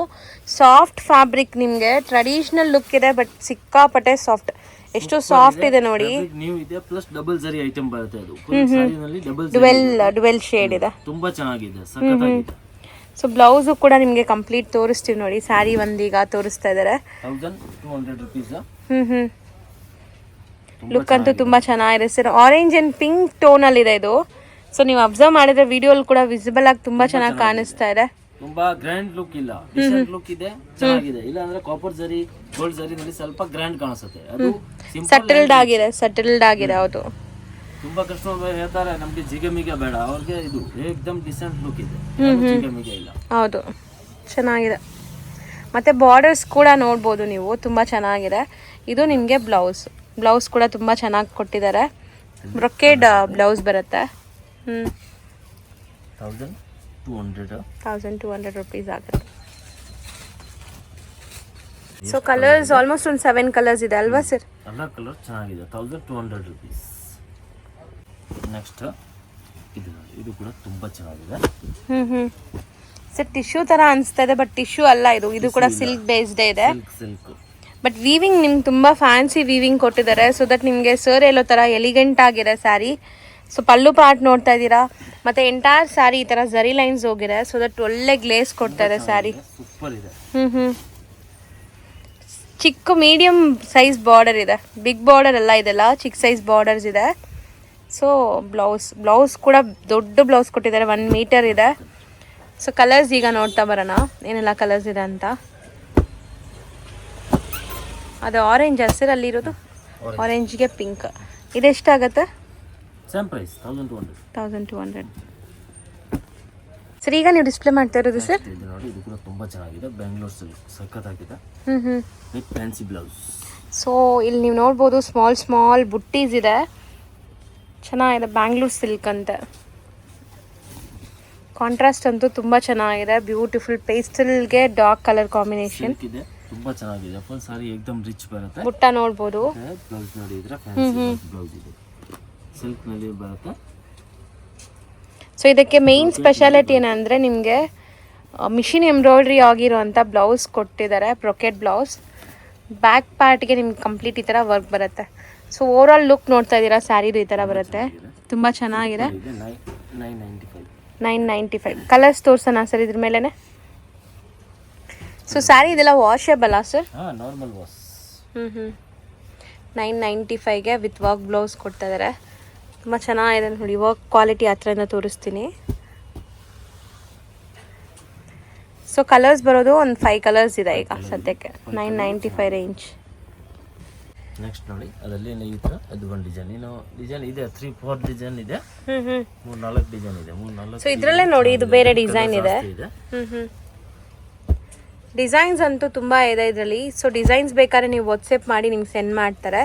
ಸಾಫ್ಟ್ ಫ್ಯಾಬ್ರಿಕ್, ನಿಮಗೆ ಟ್ರೆಡಿಷ್ನಲ್ ಲುಕ್ ಇದೆ ಬಟ್ ಸಿಕ್ಕಾಪಟ್ಟೆ ಸಾಫ್ಟ್. ಎಷ್ಟು ಸಾಫ್ಟ್ ಇದೆ ನೋಡಿ. ನ್ಯೂ ಇದೆ, ಪ್ಲಸ್ ಡಬಲ್ ಜರಿ ಐಟಮ್ ಬರುತ್ತೆ. ಅದು ಡಬಲ್ ಡುವೆಲ್ ಶೇಡ್ ಇದೆ, ತುಂಬಾ ಚೆನ್ನಾಗಿದೆ, ಸಖತ್ತಾಗಿದೆ. ಸೊ ಬ್ಲೌಸು ಕೂಡ ನಿಮಗೆ ಕಂಪ್ಲೀಟ್ ತೋರಿಸ್ತೀವಿ ನೋಡಿ. ಸ್ಯಾರಿ ಒಂದೀಗ ತೋರಿಸ್ತಾ ಇದ್ದಾರೆ. 1200 rupees. ಲುಕ್ ಅಂತೂ ತುಂಬ ಚೆನ್ನಾಗಿದೆ ಸರ್. ಆರೆಂಜ್ ಆ್ಯಂಡ್ ಪಿಂಕ್ ಟೋನಲ್ಲಿದೆ ಇದು. ಸೊ ನೀವು ಅಬ್ಸರ್ವ್ ಮಾಡಿದ್ರೆ ವಿಡಿಯೋಲಿ ಕೂಡ ವಿಸಿಬಲ್ ಆಗಿ ತುಂಬ ಚೆನ್ನಾಗಿ ಕಾಣಿಸ್ತಾ ಇದೆ. ತುಂಬಾ ಗ್ರ್ಯಾಂಡ್ ಲುಕ್ ಇಲ್ಲ, ಡಿಸೆಂಟ್ ಲುಕ್ ಇದೆ, ಚೆನ್ನಾಗಿದೆ. ಇಲ್ಲ ಅಂದ್ರೆ ಕಾಪರ್ ಜರಿ, ಗೋಲ್ಡ್ ಜರಿನಲ್ಲಿ ಸ್ವಲ್ಪ ಗ್ರ್ಯಾಂಡ್ ಕಾಣಿಸುತ್ತೆ. ಅದು ಸೆಟಲ್ಡ್ ಆಗಿದೆ ಹೌದು. ತುಂಬಾ ಕಸ್ಟಮರ್ ಹೇಳ್ತಾರೆ ನಮ್ಗೆ ಜಿಗಮಿಗೆ ಬೇಡ, ಅವ್ರಿಗೆ ಇದು ಏಕ್ದಮ್ ಡಿಸೆಂಟ್ ಲುಕ್ ಇದೆ, ಜಿಗಮಿಗೆ ಇಲ್ಲ. ಹೌದು, ಚೆನ್ನಾಗಿದೆ. ಮತ್ತೆ ಬಾರ್ಡರ್ಸ್ ಕೂಡ ನೋಡ್ಬೋದು ನೀವು, ತುಂಬ ಚೆನ್ನಾಗಿದೆ. ಇದು ನಿಮಗೆ ಬ್ಲೌಸ್ ಕೂಡ ತುಂಬ ಚೆನ್ನಾಗಿ ಕೊಟ್ಟಿದ್ದಾರೆ. ಬ್ರೊಕೇಡ್ ಬ್ಲೌಸ್ ಬರುತ್ತೆ. 1200 rupees ಆಗುತ್ತೆ. ಸೊ ಕಲರ್ಸ್ ಆಲ್ಮೋಸ್ಟ್ ಒಂದು 7 ಕಲರ್ಸ್ ಇದೆ ಅಲ್ವಾ ಸರ್? ಎಲ್ಲ ಕಲರ್ ಚೆನ್ನಾಗಿದೆ. 1200 rupees. ನೆಕ್ಸ್ಟ್ ಇದು ಕೂಡ ತುಂಬಾ ಚೆನ್ನಾಗಿದೆ. ಸರ್ ಟಿಶ್ಯೂ ತರ ಅನಿಸ್ತಾ ಇದೆ ಬಟ್ ಟಿಶ್ಯೂ ಅಲ್ಲ ಇದು ಕೂಡ ಸಿಲ್ಕ್ ಬೇಸ್ಡ್ ಇದೆ. ಸಿಲ್ಕ್ ಬಟ್ ವೀವಿಂಗ್ ನಿಮ್ಗೆ ತುಂಬ ಫ್ಯಾನ್ಸಿ ವೀವಿಂಗ್ ಕೊಟ್ಟಿದ್ದಾರೆ. ಸೊ ದಟ್ ನಿಮಗೆ ಸರ್ ಹೇಳೋ ಥರ ಎಲಿಗೆಂಟ್ ಆಗಿದೆ ಸ್ಯಾರಿ. ಸೊ ಪಲ್ಲು ಪಾರ್ಟ್ ನೋಡ್ತಾ ಇದ್ದೀರಾ, ಮತ್ತೆ ಎಂಟೈರ್ ಸ್ಯಾರಿ ಈ ಥರ ಜರಿ ಲೈನ್ಸ್ ಹೋಗಿದೆ. ಸೊ ದಟ್ ಒಳ್ಳೆ ಗ್ಲೇಸ್ ಕೊಡ್ತಾ ಇದೆ ಸ್ಯಾರಿ. ಸೂಪರ್ ಇದೆ. ಚಿಕ್ಕ ಮೀಡಿಯಂ ಸೈಜ್ ಬಾರ್ಡರ್ ಇದೆ, ಬಿಗ್ ಬಾರ್ಡರ್ ಎಲ್ಲ ಇದೆಲ್ಲ ಚಿಕ್ಕ ಸೈಜ್ ಬಾರ್ಡರ್ಸ್ ಇದೆ. ಸೊ ಬ್ಲೌಸ್ ಕೂಡ ದೊಡ್ಡ ಬ್ಲೌಸ್ ಕೊಟ್ಟಿದ್ದಾರೆ, 1 ಮೀಟರ್ ಇದೆ. ಸೊ ಕಲರ್ಸ್ ಈಗ ನೋಡ್ತಾ ಬರೋಣ ಏನೆಲ್ಲ ಕಲರ್ಸ್ ಇದೆ ಅಂತ. ಅದು ಆರೆಂಜ್ ಹಸಿರಲ್ಲಿರೋದು, ಆರೆಂಜ್ಗೆ ಪಿಂಕ್. ಇದೆಷ್ಟಾಗತ್ತೆ? Same price 1200. ಸರ್ ಈಗ ನೀವು ಡಿಸ್ಪ್ಲೇ ಮಾಡ್ತಾ ಇರೋದು ಸರ್? ಇದು ನೋಡಿ, ಇದು ಕೂಡ ತುಂಬಾ ಚೆನ್ನಾಗಿದೆ, ಬೆಂಗಳೂರು ಸಿಲ್ಕ್, ಸಖತ್ತಾಗಿದೆ. With fancy blouse. ಸೊ ಇಲ್ಲಿ ನೀವು ನೋಡ್ಬೋದು ಸ್ಮಾಲ್ ಬುಟ್ಟೀಸ್ ಇದೆ, ಚೆನ್ನಾಗಿದೆ. ಬ್ಯಾಂಗ್ಳೂರ್ ಸಿಲ್ಕ್ ಅಂತೆ. ಕಾಂಟ್ರಾಸ್ಟ್ ಅಂತೂ ತುಂಬ ಚೆನ್ನಾಗಿದೆ, ಬ್ಯೂಟಿಫುಲ್ ಪೇಸ್ಟಲ್ಗೆ ಡಾರ್ಕ್ ಕಲರ್ ಕಾಂಬಿನೇಷನ್ ಇದೆ, ತುಂಬಾ ಚೆನ್ನಾಗಿದೆ. ಫುಲ್ ಸಾರಿ ಏಕದಮ್ ರಿಚ್ ಬರುತ್ತೆ. ಬುಟ್ಟ ನೋಡ್ಬೋದು. ಬ್ಲೌಸ್ ನೋಡಿದ್ರೆ ಫ್ಯಾನ್ಸಿ ಬ್ಲೌಸ್ ಇದೆ, ಸಿಲ್ಕ್ ನಲ್ಲಿ ಬರುತ್ತೆ. ಸೊ ಇದಕ್ಕೆ ಮೇನ್ ಸ್ಪೆಷಾಲಿಟಿ ಏನಂದ್ರೆ ನಿಮಗೆ ಮಿಷಿನ್ ಎಂಬ್ರಾಯ್ಡ್ರಿ ಆಗಿರುವಂಥ ಬ್ಲೌಸ್ ಕೊಟ್ಟಿದ್ದಾರೆ, ಬ್ರೊಕೆಟ್ ಬ್ಲೌಸ್. ಬ್ಯಾಕ್ ಪಾರ್ಟ್ಗೆ ನಿಮ್ಗೆ ಕಂಪ್ಲೀಟ್ ಈ ಥರ ವರ್ಕ್ ಬರುತ್ತೆ. ಸೊ ಓವರ್ ಆಲ್ ಲುಕ್ ನೋಡ್ತಾ ಇದ್ದೀರಾ, ಸ್ಯಾರಿದು ಈ ಥರ ಬರುತ್ತೆ, ತುಂಬ ಚೆನ್ನಾಗಿದೆ. 995. ಕಲರ್ಸ್ ತೋರ್ಸೋಣ ಸರ್ ಇದ್ರ ಮೇಲೆನೆ. ಸೊ ಸ್ಯಾರಿ ಇದೆಲ್ಲ ವಾಷೇಬಲ್ ಸರ್? Normal wash. 995ಗೆ ವಿತ್ ವರ್ಕ್ ಬ್ಲೌಸ್ ಕೊಡ್ತಾ ಇದ್ದಾರೆ. ತುಂಬ ಚೆನ್ನಾಗಿದೆ ನೋಡಿ, ವರ್ಕ್ ಕ್ವಾಲಿಟಿ ಹತ್ರದಿಂದ ತೋರಿಸ್ತೀನಿ. ಸೊ ಕಲರ್ಸ್ ಬರೋದು ಒಂದು 5 ಕಲರ್ಸ್ ಇದೆ ಈಗ ಸದ್ಯಕ್ಕೆ. 995 ರೇಂಜ್. ನೆಕ್ಸ್ಟ್ ನೋಡಿ, ಅದರಲ್ಲಿ ಈ ಥರ ಅದು ಒಂದು ಡಿಸೈನ್ ಇದೆ, 3-4 ಡಿಸೈನ್ ಇದೆ, 3-4 ಡಿಸೈನ್ ಇದೆ, 3-4. ಸೊ ಇದರಲ್ಲೇ ನೋಡಿ, ಇದು ಬೇರೆ ಡಿಸೈನ್ ಇದೆ. ಡಿಸೈನ್ಸ್ ಅಂತೂ ತುಂಬ ಇದೆ ಇದರಲ್ಲಿ. ಸೊ ಡಿಸೈನ್ಸ್ ಬೇಕಾದ್ರೆ ನೀವು ವಾಟ್ಸಪ್ ಮಾಡಿ ನಿಮ್ಗೆ ಸೆಂಡ್ ಮಾಡ್ತಾರೆ.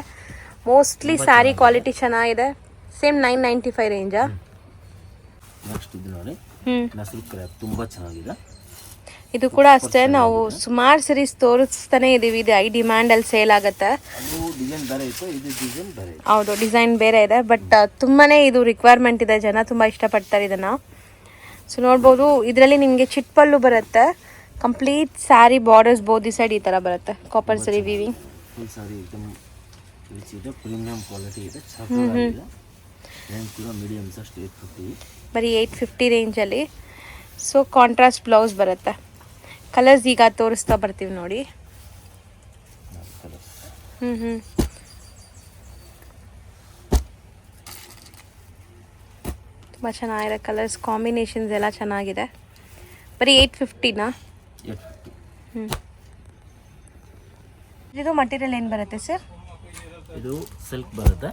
ಮೋಸ್ಟ್ಲಿ ಸ್ಯಾರಿ ಕ್ವಾಲಿಟಿ ಚೆನ್ನಾಗಿದೆ. ಸೇಮ್ 995 ರೇಂಜಾ? ನೆಕ್ಸ್ಟ್ ಇದು ನೋಡಿ, ನಸರು ಕ್ರ್ಯಾಪ್ ತುಂಬಾ ಚೆನ್ನಾಗಿದೆ. ಇದು ಕೂಡ ಅಷ್ಟೇ, ನಾವು ಸುಮಾರು ಸೀರೀಸ್ ತೋರಿಸ್ತಾನೆ ಇದೀವಿ. ಇದು ಐ ಡಿಮ್ಯಾಂಡ್ ಅಲ್ಲಿ ಸೇಲ್ ಆಗುತ್ತೆ. ಹೌದು, ಡಿಸೈನ್ ಬೇರೆ ಇದೆ ಬಟ್ ತುಂಬಾನೇ ಇದು ರಿಕ್ವೈರ್ಮೆಂಟ್ ಇದೆ, ಜನ ತುಂಬಾ ಇಷ್ಟಪಡ್ತಾರೆ ಇದನ್ನ. ಸೊ ನೋಡ್ಬೋದು, ಇದರಲ್ಲಿ ನಿಮಗೆ ಚಿಟ್ಪಲ್ಲು ಬರುತ್ತೆ, ಕಂಪ್ಲೀಟ್ ಸ್ಯಾರಿ ಬಾರ್ಡರ್ಸ್ ಬೋದಿ ಸೈಡ್ ಈ ತರ ಬರುತ್ತೆ, ಕಾಪರ್ ಸರಿ ವಿವಿಂಗ್. ಫುಲ್ ಸಾರಿ एकदम ರಿಚ್ ಇದೆ, ಪ್ರೀಮಿಯಂ ಕ್ವಾಲಿಟಿ ಇದೆ, ಚೆನ್ನಾಗಿದೆ. ರೇಂಜ್ ಕೂಡ ಮೀಡಿಯಂ ಸೈಜ್ 850, ಬರೀ 850 ರೇಂಜಲ್ಲಿ. ಸೊ ಕಾಂಟ್ರಾಸ್ಟ್ ಬ್ಲೌಸ್ ಬರುತ್ತೆ. ಕಲರ್ಸ್ ಈಗ ತೋರಿಸ್ತಾ ಬರ್ತೀವಿ ನೋಡಿ. ತುಂಬ ಚೆನ್ನಾಗಿದೆ, ಕಲರ್ಸ್ ಕಾಂಬಿನೇಷನ್ಸ್ ಎಲ್ಲ ಚೆನ್ನಾಗಿದೆ. ಬರೀ 850ನಾ? 850. ಇದು ಮಟೀರಿಯಲ್ ಏನು ಬರುತ್ತೆ ಸರ್? ಇದು ಸಿಲ್ಕ್ ಬರುತ್ತೆ,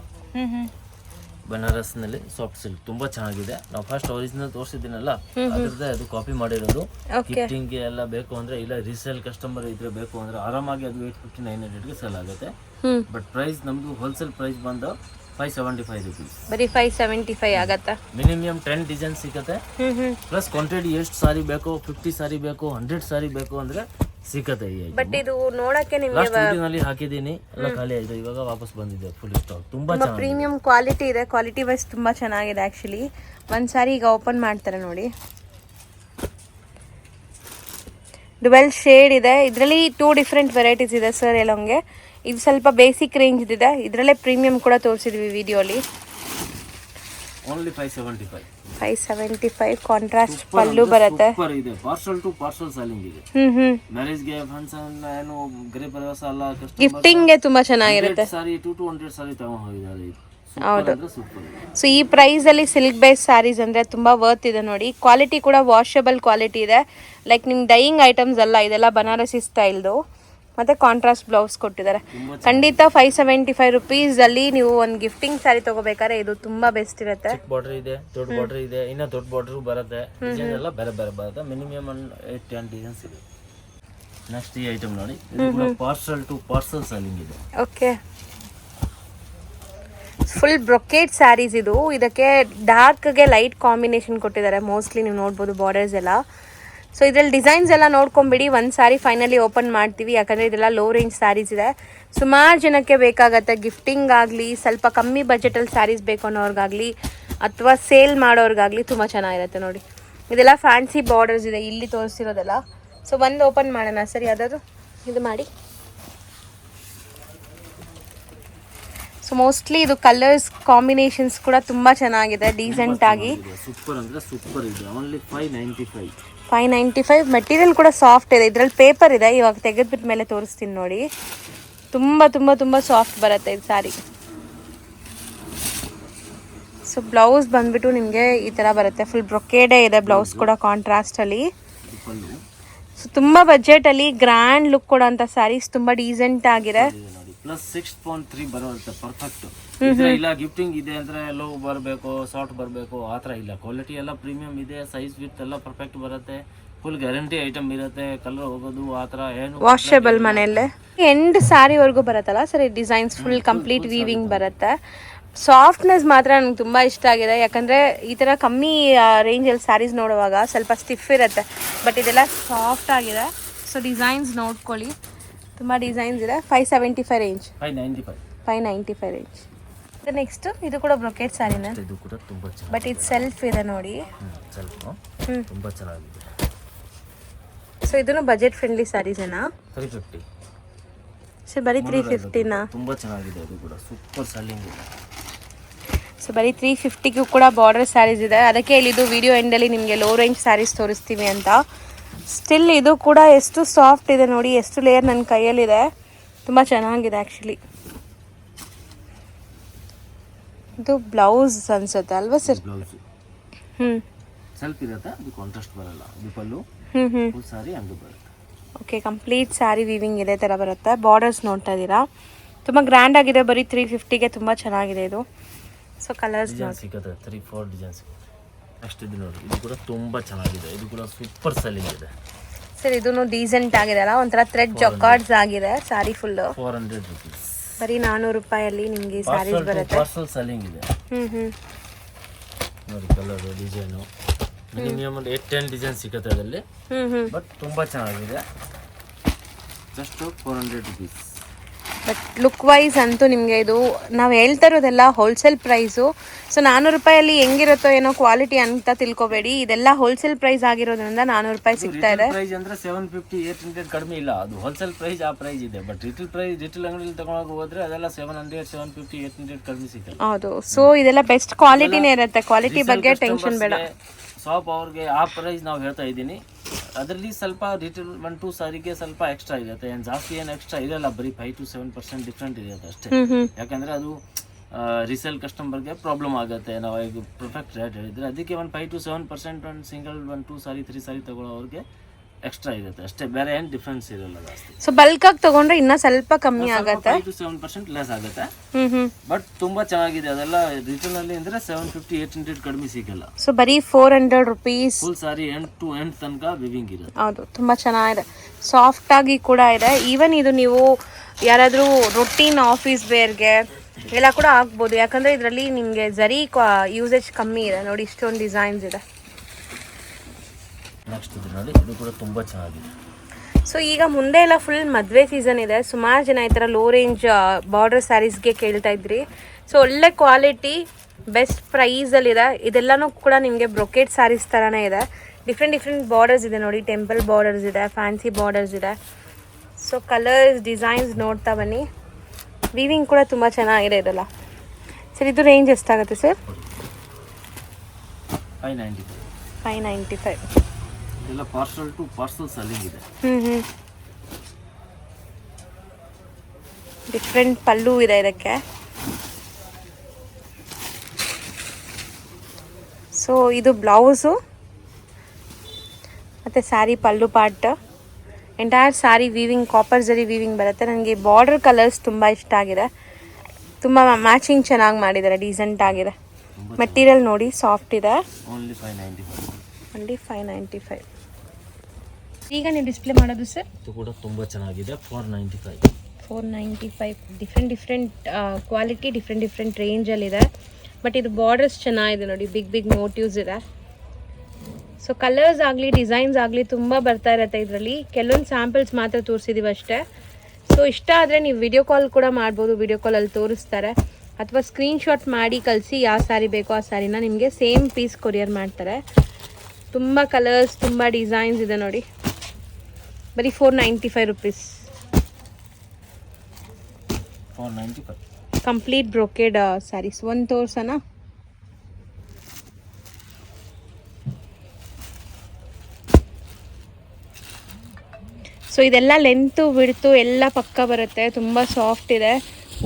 ಬನಾರಸ್ನಲ್ಲಿ ಸಾಫ್ಟ್ ಸಿಲ್ಕ್, ತುಂಬಾ ಚೆನ್ನಾಗಿದೆ. ನಾವು ಫಸ್ಟ್ ಒರಿಜಿನಲ್ ತೋರಿಸಿದ್ದೀನಲ್ಲ, ಅದ್ರದ್ದೇ ಅದು ಕಾಪಿ ಮಾಡಿರೋದು. ಗಿಫ್ಟಿಂಗ್ಗೆ ಎಲ್ಲ ಬೇಕು ಅಂದ್ರೆ, ಇಲ್ಲ ರೀಸೇಲ್ ಕಸ್ಟಮರ್ ಇದ್ರೆ ಬೇಕು ಅಂದ್ರೆ ಆರಾಮಾಗಿ ಅದು 850-900ಗೆ ಸೇಲ್ ಆಗುತ್ತೆ. ಬಟ್ ಪ್ರೈಸ್ ನಮ್ದು ಹೋಲ್ಸೇಲ್ ಪ್ರೈಸ್ ಬಂದು 575 rupees. ಬರೀ 575 ಆಗತ್ತಾ? ಮಿನಿಮಮ್ 10 ಡಿಸೈನ್ ಸಿಗುತ್ತೆ. ಪ್ಲಸ್ ಕ್ವಾಂಟಿಟಿ ಎಷ್ಟು ಸಾರಿ ಬೇಕು, 50 ಸಾರಿ ಬೇಕು, 100 ಸಾರಿ ಬೇಕು ಅಂದ್ರೆ ಸಿಕ್ಕತ್ತೆ. ಈ ಬಟ್ ಇದು ನೋಡಕ್ಕೆ ನಿಮಗೆ ಲಾಸ್ಟ್ ವಿಡಿಯೋನಲ್ಲಿ ಹಾಕಿದ್ದೀನಿ, ಎಲ್ಲ ಖಾಲಿ ಆಯ್ತು. ಇವಾಗ ವಾಪಸ್ ಬಂದಿದೆ ಫುಲ್ ಸ್ಟಾಕ್. ತುಂಬಾ ಚೆನ್ನಾಗಿದೆ, ಪ್ರೀಮಿಯಂ ಕ್ವಾಲಿಟಿ ಇದೆ. ಕ್ವಾಲಿಟಿ ವೈಸ್ ತುಂಬಾ ಚೆನ್ನಾಗಿದೆ ಆಕ್ಚುಲಿ. ಒಂದ್ ಸಾರಿ ಈಗ ಓಪನ್ ಮಾಡ್ತಾರೆ ನೋಡಿ. ಡುವೆಲ್ ಶೇಡ್ ಇದೆ. ಇದರಲ್ಲಿ 2 ಡಿಫ್ರೆಂಟ್ ವೆರೈಟೀಸ್ ಇದೆ ಸರ್ ಎಲ್ಲಂಗೆ. ಇದು ಸ್ವಲ್ಪ ಬೇಸಿಕ್ ರೇಂಜ್ ಇದೆ. ಇದರಲ್ಲೇ ಪ್ರೀಮಿಯಂ ಕೂಡ ತೋರಿಸಿದ್ವಿ ವಿಡಿಯೋಲಿ. ಓನ್ಲಿ 575. 575 ಕಾಂಟ್ರಾಸ್ಟ್ ಪಲ್ಲು ಬರುತ್ತೆ. ಸೂಪರ್ ಇದೆ. ಪಾರ್ಸಲ್ ಟು ಪಾರ್ಸಲ್ ಸೆಲ್ಲಿಂಗ್ ಇದೆ. ಮ್ಯಾರೇಜ್ ಗೆ ಫಂಕ್ಷನ್ ಏನು ಗೃಹ ಪ್ರವೇಶ ಅಲ್ಲ, ಗಿಫ್ಟಿಂಗ್ ಗೆ ತುಂಬಾ ಚೆನ್ನಾಗಿರುತ್ತೆ. ಸಾರಿ 2 to 100 ಸಾರಿ ತಗೊಂಡು ಹೋಗಿದ್ದಾರೆ. ಹೌದು. ಸೊ ಈ ಪ್ರೈಸ್ ಅಲ್ಲಿ ಸಿಲ್ಕ್ ಬೇಸ್ ಸ್ಯಾರೀಸ್ ಅಂದ್ರೆ ತುಂಬಾ ವರ್ತ್ ಇದೆ ನೋಡಿ. ಕ್ವಾಲಿಟಿ ಕೂಡ ವಾಷಬಲ್ ಕ್ವಾಲಿಟಿ ಇದೆ. ಲೈಕ್ ನಿಮ್ ಡೈಯಿಂಗ್ ಐಟಮ್ಸ್ ಅಲ್ಲ, ಇದೆಲ್ಲ ಬನಾರಸಿ ಸ್ಟೈಲ್ದು. ಮತ್ತೆ ಕಾಂಟ್ರಾಸ್ಟ್ ಬ್ಲೌಸ್ ಕೊಟ್ಟಿದ್ದಾರೆ. ಖಂಡಿತ 575 ರುಪೀಸ್ ಅಲ್ಲಿ ನೀವು ಒಂದು ಗಿಫ್ಟಿಂಗ್ ಸ್ಯಾರಿ ತಗೋಬೇಕಾದ್ರೆ ಇದು ತುಂಬಾ ಬೆಸ್ಟ್ ಇರುತ್ತೆ. ಚಿಕ್ಕ ಬಾರ್ಡರ್ ಇದೆ, ದೊಡ್ಡ ಬಾರ್ಡರ್ ಇದೆ, ಇನ್ನ ದೊಡ್ಡ ಬಾರ್ಡರ್ ಬರುತ್ತೆ. ಡಿಸೈನ್ ಎಲ್ಲ ಬೇರೆ ಬೇರೆ ಬರುತ್ತೆ. ಮಿನಿಮಮ್ 8-10 ಡಿಸೈನ್ಸ್ ಇದೆ. ನೆಕ್ಸ್ಟ್ ಈ ಐಟಮ್ ನೋಡಿ, ಇದು ಕೂಡ ಪಾರ್ಸಲ್ ಟು ಪಾರ್ಸಲ್ ಸೆಲ್ಲಿಂಗ್ ಇದೆ. ಓಕೆ, ಫುಲ್ ಬ್ರೊಕೇಟ್ ಸ್ಯಾರೀಸ್ ಇದು. ಇದಕ್ಕೆ ಡಾರ್ಕ್ಗೆ ಲೈಟ್ ಕಾಂಬಿನೇಷನ್ ಕೊಟ್ಟಿದ್ದಾರೆ. ಮೋಸ್ಟ್ಲಿ ನೀವು ನೋಡ್ಬೋದು ಬಾರ್ಡರ್ಸ್ ಎಲ್ಲ. ಸೊ ಇದರಲ್ಲಿ ಡಿಸೈನ್ಸ್ ಎಲ್ಲ ನೋಡ್ಕೊಂಬಿಡಿ. ಒಂದು ಸ್ಯಾರಿ ಫೈನಲಿ ಓಪನ್ ಮಾಡ್ತೀವಿ, ಯಾಕಂದರೆ ಇದೆಲ್ಲ ಲೋ ರೇಂಜ್ ಸ್ಯಾರೀಸ್ ಇದೆ. ಸುಮಾರು ಜನಕ್ಕೆ ಬೇಕಾಗತ್ತೆ. ಗಿಫ್ಟಿಂಗ್ ಆಗಲಿ, ಸ್ವಲ್ಪ ಕಮ್ಮಿ ಬಜೆಟಲ್ಲಿ ಸ್ಯಾರೀಸ್ ಬೇಕು ಅನ್ನೋರ್ಗಾಗಲಿ, ಅಥವಾ ಸೇಲ್ ಮಾಡೋರ್ಗಾಗಲಿ ತುಂಬ ಚೆನ್ನಾಗಿರುತ್ತೆ ನೋಡಿ. ಇದೆಲ್ಲ ಫ್ಯಾನ್ಸಿ ಬಾರ್ಡರ್ಸ್ ಇದೆ ಇಲ್ಲಿ ತೋರಿಸಿರೋದೆಲ್ಲ. ಸೊ ಒಂದು ಓಪನ್ ಮಾಡೋಣ ಸರ್, ಯಾವುದಾದ್ರು ಇದು ಮಾಡಿ. ಸೊ ಮೋಸ್ಟ್ಲಿ ಇದು ಕಲರ್ಸ್ ಕಾಂಬಿನೇಷನ್ಸ್ ಕೂಡ ತುಂಬ ಚೆನ್ನಾಗಿದೆ, ಡೀಸೆಂಟ್ ಆಗಿ. ಸೂಪರ್ ಅಂದ್ರೆ ಸೂಪರ್ ಇದೆ. ಓನ್ಲಿ 595. 595. ಮೆಟೀರಿಯಲ್ ಕೂಡ ಸಾಫ್ಟ್ ಇದೆ. ಇದರಲ್ಲಿ ಪೇಪರ್ ಇದೆ, ಇವಾಗ ತೆಗೆದ್ಬಿಟ್ಟು ಮೇಲೆ ತೋರಿಸ್ತೀನಿ ನೋಡಿ. ತುಂಬ ತುಂಬ ತುಂಬ ಸಾಫ್ಟ್ ಬರುತ್ತೆ ಇದು ಸ್ಯಾರಿ. ಸೊ ಬ್ಲೌಸ್ ಬಂದ್ಬಿಟ್ಟು ನಿಮಗೆ ಈ ಥರ ಬರುತ್ತೆ. ಫುಲ್ ಬ್ರೊಕೇಡೇ ಇದೆ ಬ್ಲೌಸ್ ಕೂಡ ಕಾಂಟ್ರಾಸ್ಟಲ್ಲಿ. ಸೊ ತುಂಬ ಬಜೆಟಲ್ಲಿ ಗ್ರ್ಯಾಂಡ್ ಲುಕ್ ಕೊಡೋಂಥ ಸ್ಯಾರೀಸ್, ತುಂಬ ಡೀಸೆಂಟ್ ಆಗಿದೆ. ಪ್ಲಸ್ 6.3 ಬರುತ್ತೆ. ಪರ್ಫೆಕ್ಟ್ ಇಲ್ಲ. ಗಿಫ್ಟಿಂಗ್ ಇದೆ ಅಂದ್ರೆ ಲೋ ಬರಬೇಕು, ಶಾರ್ಟ್ ಬರಬೇಕು, ಆ ಥರ ಇಲ್ಲ. ಕ್ವಾಲಿಟಿ ಎಲ್ಲ ಪ್ರೀಮಿಯಂ ಇದೆ. ಸೈಜ್ ವಿತ್ ಎಲ್ಲ ಪರ್ಫೆಕ್ಟ್ ಬರುತ್ತೆ. ಫುಲ್ ಗ್ಯಾರಂಟಿ ಐಟಮ್ ಇರುತ್ತೆ. ಕಲರ್ ಹೋಗೋದು ಆ ಥರ ಏನು ವಾಷಬಲ್ ಮನೆಯಲ್ಲೇ. ಎಂಡ್ ಸ್ಯಾರಿವರೆಗೂ ಬರುತ್ತಲ್ಲ ಸರ್ ಈ ಡಿಸೈನ್ಸ್, ಫುಲ್ ಕಂಪ್ಲೀಟ್ ವೀವಿಂಗ್ ಬರುತ್ತೆ. ಸಾಫ್ಟ್ನೆಸ್ ಮಾತ್ರ ನನಗೆ ತುಂಬ ಇಷ್ಟ ಆಗಿದೆ. ಯಾಕಂದರೆ ಈ ಥರ ಕಮ್ಮಿ ರೇಂಜಲ್ಲಿ ಸ್ಯಾರೀಸ್ ನೋಡುವಾಗ ಸ್ವಲ್ಪ ಸ್ಟಿಫ್ ಇರುತ್ತೆ, ಬಟ್ ಇದೆಲ್ಲ ಸಾಫ್ಟ್ ಆಗಿದೆ. ಸೊ ಡಿಸೈನ್ಸ್ ನೋಡ್ಕೊಳ್ಳಿ, ತುಂಬ ಡಿಸೈನ್ಸ್ ಇದೆ. 575 ರೇಂಜ್, 595 ರೇಂಜ್. ನೆಕ್ಸ್ಟ್ ಇದು ಕೂಡ ಬ್ರೊಕೇಟ್ ಸ್ಯಾರಿನೇ. ಇದು ಕೂಡ ತುಂಬಾ ಚೆನ್ನಾಗಿದೆ, ಬಟ್ ಇದು ಸೆಲ್ಫ್ ಇದೆ ನೋಡಿ. ಸೆಲ್ಫ್ ತುಂಬಾ ಚೆನ್ನಾಗಿದೆ. ಸೊ ಇದನ್ನು ಬಜೆಟ್ ಫ್ರೆಂಡ್ಲಿ ಸ್ಯಾರೀಸೇನಾ? 350. ಸೊ ಬರೀ 350ನಾ? ತುಂಬಾ ಚೆನ್ನಾಗಿದೆ. ಇದು ಕೂಡ ಸೂಪರ್ ಸೆಲ್ಲಿಂಗ್ ಇದೆ. ಸೊ ಬರೀ 350ಗೂ ಕೂಡ ಬಾರ್ಡರ್ ಸ್ಯಾರೀಸ್ ಇದೆ. ಅದಕ್ಕೆ ಇಲ್ಲಿ ಇದು ವಿಡಿಯೋ ಎಂಡಲ್ಲಿ ನಿಮಗೆ ಲೋ ರೇಂಜ್ ಸ್ಯಾರೀಸ್ ತೋರಿಸ್ತೀವಿ ಅಂತ. ಸ್ಟಿಲ್ ಇದು ಕೂಡ ಎಷ್ಟು ಸಾಫ್ಟ್ ಇದೆ ನೋಡಿ, ಎಷ್ಟು ಲೇಯರ್ ನನ್ನ ಕೈಯಲ್ಲಿದೆ. ತುಂಬ ಚೆನ್ನಾಗಿದೆ ಆ್ಯಕ್ಚುಲಿ. ಇದು ಬ್ಲೌಸ್ ಅನ್ಸುತ್ತೆ ಅಲ್ವಾ ಸರ್? ಬ್ಲೌಸ್ ಸೆಲ್ಫ್ ಇರುತ್ತೆ, ಅದು ಕಾಂಟ್ರಾಸ್ಟ್ ಬರಲ್ಲ. ಇದು ಪಲ್ಲು, ಫುಲ್ ಸಾರಿ ಹಂಗೆ ಬರುತ್ತೆ. ಓಕೆ, ಕಂಪ್ಲೀಟ್ ಸ್ಯಾರಿ ವೀವಿಂಗ್ ಇದೆ ಥರ ಬರುತ್ತೆ. ಬಾರ್ಡರ್ಸ್ ನೋಡ್ತಾ ಇದ್ದೀರಾ, ತುಂಬ ಗ್ರ್ಯಾಂಡ್ ಆಗಿದೆ. ಬರೀ 350ಗೆ ತುಂಬ ಚೆನ್ನಾಗಿದೆ ಇದು. ಸೊ ಕಲರ್ಸ್ ಸಿಗುತ್ತೆ, 3-4 ಡಿಸೈನ್ಸ್. ನೆಕ್ಸ್ಟ್ ಇದು ನೋಡಿ, ಇದು ಕೂಡ ತುಂಬ ಚೆನ್ನಾಗಿದೆ. ಇದು ಕೂಡ ಸೂಪರ್ ಸೆಲ್ಲಿಂಗ್ ಇದೆ ಸರ್. ಇದೂ ಡೀಸೆಂಟ್ ಆಗಿದೆ ಅಲ್ಲ, ಒಂಥರ ಥ್ರೆಡ್ ಜಕಾರ್ಡ್ಸ್ ಆಗಿದೆ ಸ್ಯಾರಿ ಫುಲ್. 400 rupees. ಬರೀ 400 ರೂಪಾಯಲ್ಲಿ ನಿಮಗೆ ಸ್ಯಾರೀಸ್ ಬರುತ್ತೆ. ಪಾರ್ಸಲ್ ಸೆಲ್ಲಿಂಗ್ ಇದೆ ನೋಡಿ. ಕಲರ್ ಡಿಸೈನು ಮಿನಿಮಮ್ 8-10 ಡಿಸೈನ್ ಸಿಗುತ್ತೆ ಅದರಲ್ಲಿ. ಬಟ್ ತುಂಬ ಚೆನ್ನಾಗಿದೆ. Just 400 rupees. But look wise ಅಂತೂ ನಿಮಗೆ ಇದು ನಾವು ಹೇಳ್ತಾ ಇರೋದೆಲ್ಲ ಹೋಲ್ಸೇಲ್ ಪ್ರೈಸು. ಸೊ 400 ರೂಪಾಯಲ್ಲಿ ಹೆಂಗಿರುತ್ತೋ ಏನೋ ಕ್ವಾಲಿಟಿ ಅಂತ ತಿಳ್ಕೊಬೇಡಿ. ಇದೆಲ್ಲ ಹೋಲ್ಸೇಲ್ ಪ್ರೈಸ್ ಆಗಿರೋದ್ರಿಂದ 400 ರೂಪಾಯಿ ಸಿಗ್ತಾ ಇದೆ. ಪ್ರೈಸ್ ಅಂದ್ರೆ 750-800 ಕಡಿಮೆ ಇಲ್ಲ. ಅದು ಹೋಲ್ಸೇಲ್ ಪ್ರೈಸ್ ಆ ಪ್ರೈಸ್ ಇದೆ. ಬಟ್ ರಿಟೇಲ್ ಅಂಗಡಿಯಲ್ಲಿ ತಗೊಂಡೋಗಿ ಹೋದ್ರೆ ಅದೆಲ್ಲ 700-750-800 ಕಡಿಮೆ ಸಿಗುತ್ತೆ. ಹೌದು. ಸೊ ಇದೆಲ್ಲ ಬೆಸ್ಟ್ ಕ್ವಾಲಿಟಿನೇ ಇರುತ್ತೆ. ಕ್ವಾಲಿಟಿ ಬಗ್ಗೆ ಟೆನ್ಷನ್ ಬೇಡ. ಶಾಪ್ ಅವ್ರಿಗೆ ಆ ಪ್ರೈಸ್ ನಾವು ಹೇಳ್ತಾ ಇದ್ದೀನಿ. ಅದರಲ್ಲಿ ಸ್ವಲ್ಪ ರಿಟೇಲ್ 1-2 ಸಾರಿಗೆ ಸ್ವಲ್ಪ ಎಕ್ಸ್ಟ್ರಾ ಇರುತ್ತೆ. ಏನು ಜಾಸ್ತಿ ಏನು ಎಕ್ಸ್ಟ್ರಾ ಇರಲ್ಲ. ಬರೀ 5-7% ಡಿಫ್ರೆಂಟ್ ಇರುತ್ತೆ ಅಷ್ಟೇ. ಯಾಕಂದ್ರೆ ಅದು ರೀಸೇಲ್ ಕಸ್ಟಮರ್ಗೆ ಪ್ರಾಬ್ಲಮ್ ಆಗುತ್ತೆ. ನಾವು ಈಗ ಪರ್ಫೆಕ್ಟ್ ರೇಟ್ ಹೇಳಿದ್ರೆ ಅದಕ್ಕೆ 5-7% ಒಂದು ಸಿಂಗಲ್ 1-2 ಸಾರಿ 3 ಸಾರಿ ತಗೊಳ್ಳೋರಿಗೆ ಎಕ್ಸ್ಟ್ರಾ ಇರುತ್ತೆ ಅಷ್ಟೇ. ಬೇರೆ ಏನು ಡಿಫ್ರೆನ್ಸ್ ಇರಲ್ಲ ಜಾಸ್ತಿ. ಸೊ ಬಲ್ಕ್ ಆಗಿ ತಗೊಂಡ್ರೆ ಇನ್ನ ಸ್ವಲ್ಪ ಕಮ್ಮಿ ಆಗುತ್ತೆ, 5-7% ಲೆಸ್ ಆಗುತ್ತೆ. ಬಟ್ ತುಂಬಾ ಚೆನ್ನಾಗಿದೆ. ಅದೆಲ್ಲ ರಿಟೇಲ್ ಅಲ್ಲಿ ಅಂದ್ರೆ 750-800 ಕಡಿಮೆ ಸಿಗಲ್ಲ. ಸೊ ಬರೀ 400 rupees full sari end to end ತನಕ ವಿವಿಂಗ್ ಇರುತ್ತೆ. ಹೌದು, ತುಂಬಾ ಚೆನ್ನಾಗಿದೆ. ಸಾಫ್ಟ್ ಆಗಿ ಕೂಡ ಇದೆ. ಈವನ್ ಇದು ನೀವು ಯಾರಾದ್ರೂ ರೊಟೀನ್ ಆಫೀಸ್ ವೇರ್ಗೆ ಎಲ್ಲ ಕೂಡ ಆಗ್ಬೋದು, ಯಾಕಂದರೆ ಇದರಲ್ಲಿ ನಿಮಗೆ ಜರಿ ಯೂಸೇಜ್ ಕಮ್ಮಿ ಇದೆ ನೋಡಿ, ಇಷ್ಟೊಂದು ಡಿಸೈನ್ಸ್ ಇದೆ. ನೆಕ್ಸ್ಟ್ ಇದು ನೋಡಿ, ಇದು ಕೂಡ ತುಂಬ ಚೆನ್ನಾಗಿದೆ. ಸೊ ಈಗ ಮುಂದೆ ಎಲ್ಲ ಫುಲ್ ಮದುವೆ ಸೀಸನ್ ಇದೆ, ಸುಮಾರು ಜನ ಈ ಥರ ಲೋ ರೇಂಜ್ ಬಾರ್ಡರ್ ಸ್ಯಾರೀಸ್ಗೆ ಕೇಳ್ತಾ ಇದ್ರಿ. ಸೊ ಒಳ್ಳೆ ಕ್ವಾಲಿಟಿ ಬೆಸ್ಟ್ ಪ್ರೈಸಲ್ಲಿದೆ. ಇದೆಲ್ಲನೂ ಕೂಡ ನಿಮಗೆ ಬ್ರೊಕೆಟ್ ಸ್ಯಾರೀಸ್ ಥರನೇ ಇದೆ. ಡಿಫ್ರೆಂಟ್ ಬಾರ್ಡರ್ಸ್ ಇದೆ ನೋಡಿ, ಟೆಂಪಲ್ ಬಾರ್ಡರ್ಸ್ ಇದೆ, ಫ್ಯಾನ್ಸಿ ಬಾರ್ಡರ್ಸ್ ಇದೆ. ಸೊ ಕಲರ್ಸ್ ಡಿಸೈನ್ಸ್ ನೋಡ್ತಾ ಬನ್ನಿ. ವೀವಿಂಗ್ ಕೂಡ ತುಂಬ ಚೆನ್ನಾಗಿದೆ ಇದೆಲ್ಲ. ಸರ್ ಇದು ರೇಂಜ್ ಎಷ್ಟಾಗುತ್ತೆ ಸರ್? 595. ಇದೆಲ್ಲ ಪಾರ್ಸಲ್ ಟು ಪಾರ್ಸಲ್ ಸೆಲ್ಲಿಂಗ್ ಇದೆ. ಡಿಫ್ರೆಂಟ್ ಪಲ್ಲು ಇದೆ ಇದಕ್ಕೆ. ಸೊ ಇದು ಬ್ಲೌಸು ಮತ್ತು sari pallu part. Entire sari weaving, copper zari weaving ಬರುತ್ತೆ. ನನಗೆ ಬಾರ್ಡರ್ ಕಲರ್ಸ್ ತುಂಬ ಇಷ್ಟ ಆಗಿದೆ, ತುಂಬ ಮ್ಯಾಚಿಂಗ್ ಚೆನ್ನಾಗಿ ಮಾಡಿದ್ದಾರೆ, ಡೀಸೆಂಟ್ ಆಗಿದೆ. ಮೆಟೀರಿಯಲ್ ನೋಡಿ ಸಾಫ್ಟ್ ಇದೆ. ಓನ್ಲಿ 595. ಈಗ ನೀವು ಡಿಸ್ಪ್ಲೇ ಮಾಡೋದು ಸರ್? ಇದು ಕೂಡ ತುಂಬ ಚೆನ್ನಾಗಿದೆ. 495. ಡಿಫ್ರೆಂಟ್ ಕ್ವಾಲಿಟಿ, ಡಿಫ್ರೆಂಟ್ ರೇಂಜಲ್ಲಿದೆ. ಬಟ್ ಇದು ಬಾರ್ಡರ್ಸ್ ಚೆನ್ನಾಗಿದೆ ನೋಡಿ, ಬಿಗ್ ಮೋಟಿವ್ಸ್ ಇದೆ. ಸೊ ಕಲರ್ಸ್ ಆಗಲಿ ಡಿಸೈನ್ಸ್ ಆಗಲಿ ತುಂಬ ಬರ್ತಾ ಇರುತ್ತೆ ಇದರಲ್ಲಿ. ಕೆಲವೊಂದು ಸ್ಯಾಂಪಲ್ಸ್ ಮಾತ್ರ ತೋರಿಸಿದ್ದೀವಿ ಅಷ್ಟೇ. ಸೊ ಇಷ್ಟ ಆದರೆ ನೀವು ವಿಡಿಯೋ ಕಾಲ್ ಕೂಡ ಮಾಡ್ಬೋದು, ವಿಡಿಯೋ ಕಾಲಲ್ಲಿ ತೋರಿಸ್ತಾರೆ. ಅಥವಾ ಸ್ಕ್ರೀನ್ಶಾಟ್ ಮಾಡಿ ಕಳಿಸಿ ಯಾವ ಸ್ಯಾರಿ ಬೇಕೋ ಆ ಸ್ಯಾರಿನ ನಿಮಗೆ ಸೇಮ್ ಪೀಸ್ ಕೊರಿಯರ್ ಮಾಡ್ತಾರೆ. ತುಂಬ ಕಲರ್ಸ್, ತುಂಬ ಡಿಸೈನ್ಸ್ ಇದೆ ನೋಡಿ. ಬರೀ 495 ರುಪೀಸ್. 495 complete brocade saris. ಒಂದು ತೋರ್ಸೋಣ. ಸೊ ಇದೆಲ್ಲ ಲೆಂತು ಬಿಡ್ತು ಎಲ್ಲ ಪಕ್ಕ ಬರುತ್ತೆ, ತುಂಬ ಸಾಫ್ಟ್ ಇದೆ,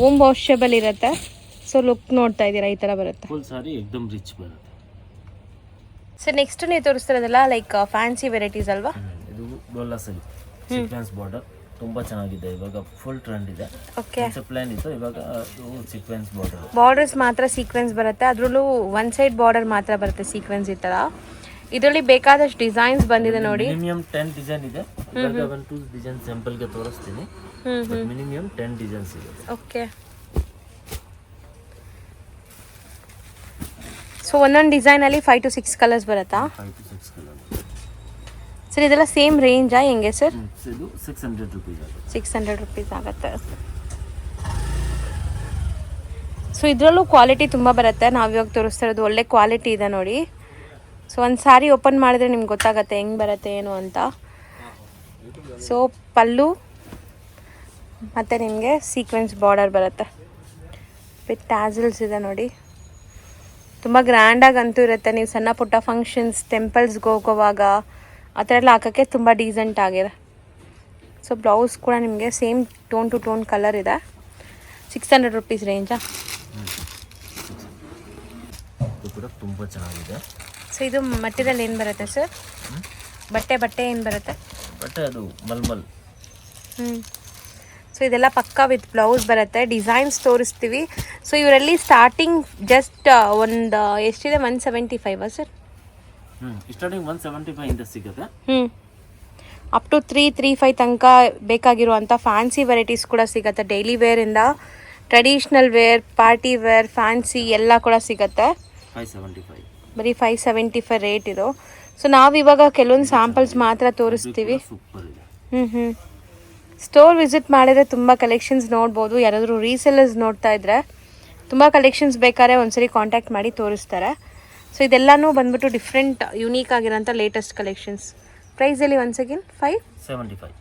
ಓಮ್ ವಾಷಬಲ್ ಇರುತ್ತೆ. ಸೊ ಲುಕ್ ನೋಡ್ತಾ ಇದ್ದೀರಾ, ಈ ಥರ ಬರುತ್ತೆ. ಫುಲ್ ಸಾರಿ ಏಕದಮ್ ರಿಚ್ ಬರುತ್ತೆ. ಸರ್ ನೆಕ್ಸ್ಟ್ ನೀವು ತೋರಿಸ್ತಿರೋದೆಲ್ಲ ಲೈಕ್ ಫ್ಯಾನ್ಸಿ ವೆರೈಟೀಸ್ ಅಲ್ವಾ? ಇದು ಡೋಲಾ ಸಿಲ್ಕ್ ಸೀಕ್ವೆನ್ಸ್ ಬಾರ್ಡರ್ ತುಂಬ ಚೆನ್ನಾಗಿದೆ. ಇವಾಗ ಫುಲ್ ಟ್ರೆಂಡ್ ಇದೆ. ಓಕೆ, ಪ್ಲಾನ್ ಇತ್ತು, ಇವಾಗ ಸೀಕ್ವೆನ್ಸ್ ಬಾರ್ಡರ್. ಬಾರ್ಡರ್ಸ್ ಮಾತ್ರ ಸೀಕ್ವೆನ್ಸ್ ಬರುತ್ತೆ, ಅದರಲ್ಲೂ ಒನ್ ಸೈಡ್ ಬಾರ್ಡರ್ ಮಾತ್ರ ಬರುತ್ತೆ ಸೀಕ್ವೆನ್ಸ್ ಈ ಥರ. ಇದರಲ್ಲಿ ಬೇಕಾದಷ್ಟು ಡಿಸೈನ್ಸ್ ಬಂದಿದೆ ನೋಡಿ. ಮಿನಿಮಮ್ 10 ಡಿಸೈನ್ ಇದೆ. ಇವಾಗ 1-2 ಡಿಸೈನ್ ಸ್ಯಾಂಪಲ್ಗೆ ತೋರಿಸ್ತೀನಿ. ಮಿನಿಮಮ್ 10 ಡಿಸೈನ್ಸ್ ಇದೆ. ಓಕೆ, ಸೊ ಒಂದೊಂದು ಡಿಸೈನಲ್ಲಿ 5 to 6 ಕಲರ್ಸ್ ಬರುತ್ತಾ? 5 to 6 ಕಲರ್. ಸರ್ ಇದೆಲ್ಲ ಸೇಮ್ ರೇಂಜಾ ಹೆಂಗೆ ಸರ್? ಇದು 600 ರುಪೀಸ್ ಆಗುತ್ತೆ. 600 ರುಪೀಸ್ ಆಗುತ್ತೆ. ಸೊ ಇದರಲ್ಲೂ ಕ್ವಾಲಿಟಿ ತುಂಬ ಬರುತ್ತೆ. ನಾವು ಇವಾಗ ತೋರಿಸ್ತಾ ಇರೋದು ಒಳ್ಳೆ ಕ್ವಾಲಿಟಿ ಇದೆ ನೋಡಿ. ಸೊ ಒಂದು ಸಾರಿ ಓಪನ್ ಮಾಡಿದ್ರೆ ನಿಮ್ಗೆ ಗೊತ್ತಾಗುತ್ತೆ ಹೆಂಗೆ ಬರುತ್ತೆ ಏನು ಅಂತ. ಸೊ ಪಲ್ಲು ಮತ್ತು ನಿಮಗೆ ಸೀಕ್ವೆನ್ಸ್ ಬಾರ್ಡರ್ ಬರುತ್ತೆ ವಿತ್ ಟ್ಯಾಸಲ್ಸ್ ಇದೆ ನೋಡಿ. ತುಂಬ ಗ್ರ್ಯಾಂಡಾಗಂತೂ ಇರುತ್ತೆ. ನೀವು ಸಣ್ಣ ಪುಟ್ಟ ಫಂಕ್ಷನ್ಸ್, ಟೆಂಪಲ್ಸ್ಗೆ ಹೋಗೋವಾಗ ಆ ಥರ ಎಲ್ಲ ಹಾಕೋಕ್ಕೆ ತುಂಬ ಡೀಸೆಂಟ್ ಆಗಿದೆ. ಸೊ ಬ್ಲೌಸ್ ಕೂಡ ನಿಮಗೆ same tone to tone colour ಇದೆ. 600 ರುಪೀಸ್ ರೇಂಜಾ? ಇದು ಕೂಡ ತುಂಬ ಚೆನ್ನಾಗಿದೆ. ಸೊ ಇದು ಮಟೀರಿಯಲ್ ಏನು ಬರುತ್ತೆ ಸರ್? ಬಟ್ಟೆ ಏನು ಬರುತ್ತೆ? ಬಟ್ಟೆ ಅದು ಮಲ್ಮಲ್. ಸೊ ಇದೆಲ್ಲ ಪಕ್ಕಾ ವಿತ್ ಬ್ಲೌಸ್ ಬರುತ್ತೆ. ಡಿಸೈನ್ಸ್ ತೋರಿಸ್ತೀವಿ. ಸೊ ಇವರಲ್ಲಿ ಸ್ಟಾರ್ಟಿಂಗ್ ಜಸ್ಟ್ ಒಂದು ಎಷ್ಟಿದೆ? 175 ಸರ್? ಸ್ಟಾರ್ಟಿಂಗ್ 175 ಇಂದ ಸಿಗುತ್ತೆ. ಅಪ್ ಟು 335 ತನಕ ಬೇಕಾಗಿರುವಂಥ ಫ್ಯಾನ್ಸಿ ವೆರೈಟೀಸ್ ಕೂಡ ಸಿಗುತ್ತೆ. ಡೈಲಿ ವೇರಿಂದ traditional wear, party wear, fancy ಎಲ್ಲ ಕೂಡ ಸಿಗುತ್ತೆ. 575. ಬರೀ 575 ರೇಟ್ ಇದು. ಸೊ ನಾವಿವಾಗ ಕೆಲವೊಂದು ಸ್ಯಾಂಪಲ್ಸ್ ಮಾತ್ರ ತೋರಿಸ್ತೀವಿ. ಸೂಪರ್ ಇದೆ. ಸ್ಟೋರ್ ವಿಸಿಟ್ ಮಾಡಿದರೆ ತುಂಬ ಕಲೆಕ್ಷನ್ಸ್ ನೋಡ್ಬೋದು. ಯಾರಾದರೂ ರೀಸೆಲ್ಲರ್ಸ್ ನೋಡ್ತಾ ಇದ್ದರೆ ತುಂಬ ಕಲೆಕ್ಷನ್ಸ್ ಬೇಕಾದ್ರೆ ಒಂದ್ಸರಿ ಕಾಂಟ್ಯಾಕ್ಟ್ ಮಾಡಿ ತೋರಿಸ್ತಾರೆ. ಸೊ ಇದೆಲ್ಲನೂ ಬಂದ್ಬಿಟ್ಟು ಡಿಫ್ರೆಂಟ್ ಯುನೀಕ್ ಆಗಿರೋಂಥ ಲೇಟೆಸ್ಟ್ ಕಲೆಕ್ಷನ್ಸ್. ಪ್ರೈಸಲ್ಲಿ ಒನ್ಸ್ ಅಗೇನ್ 575.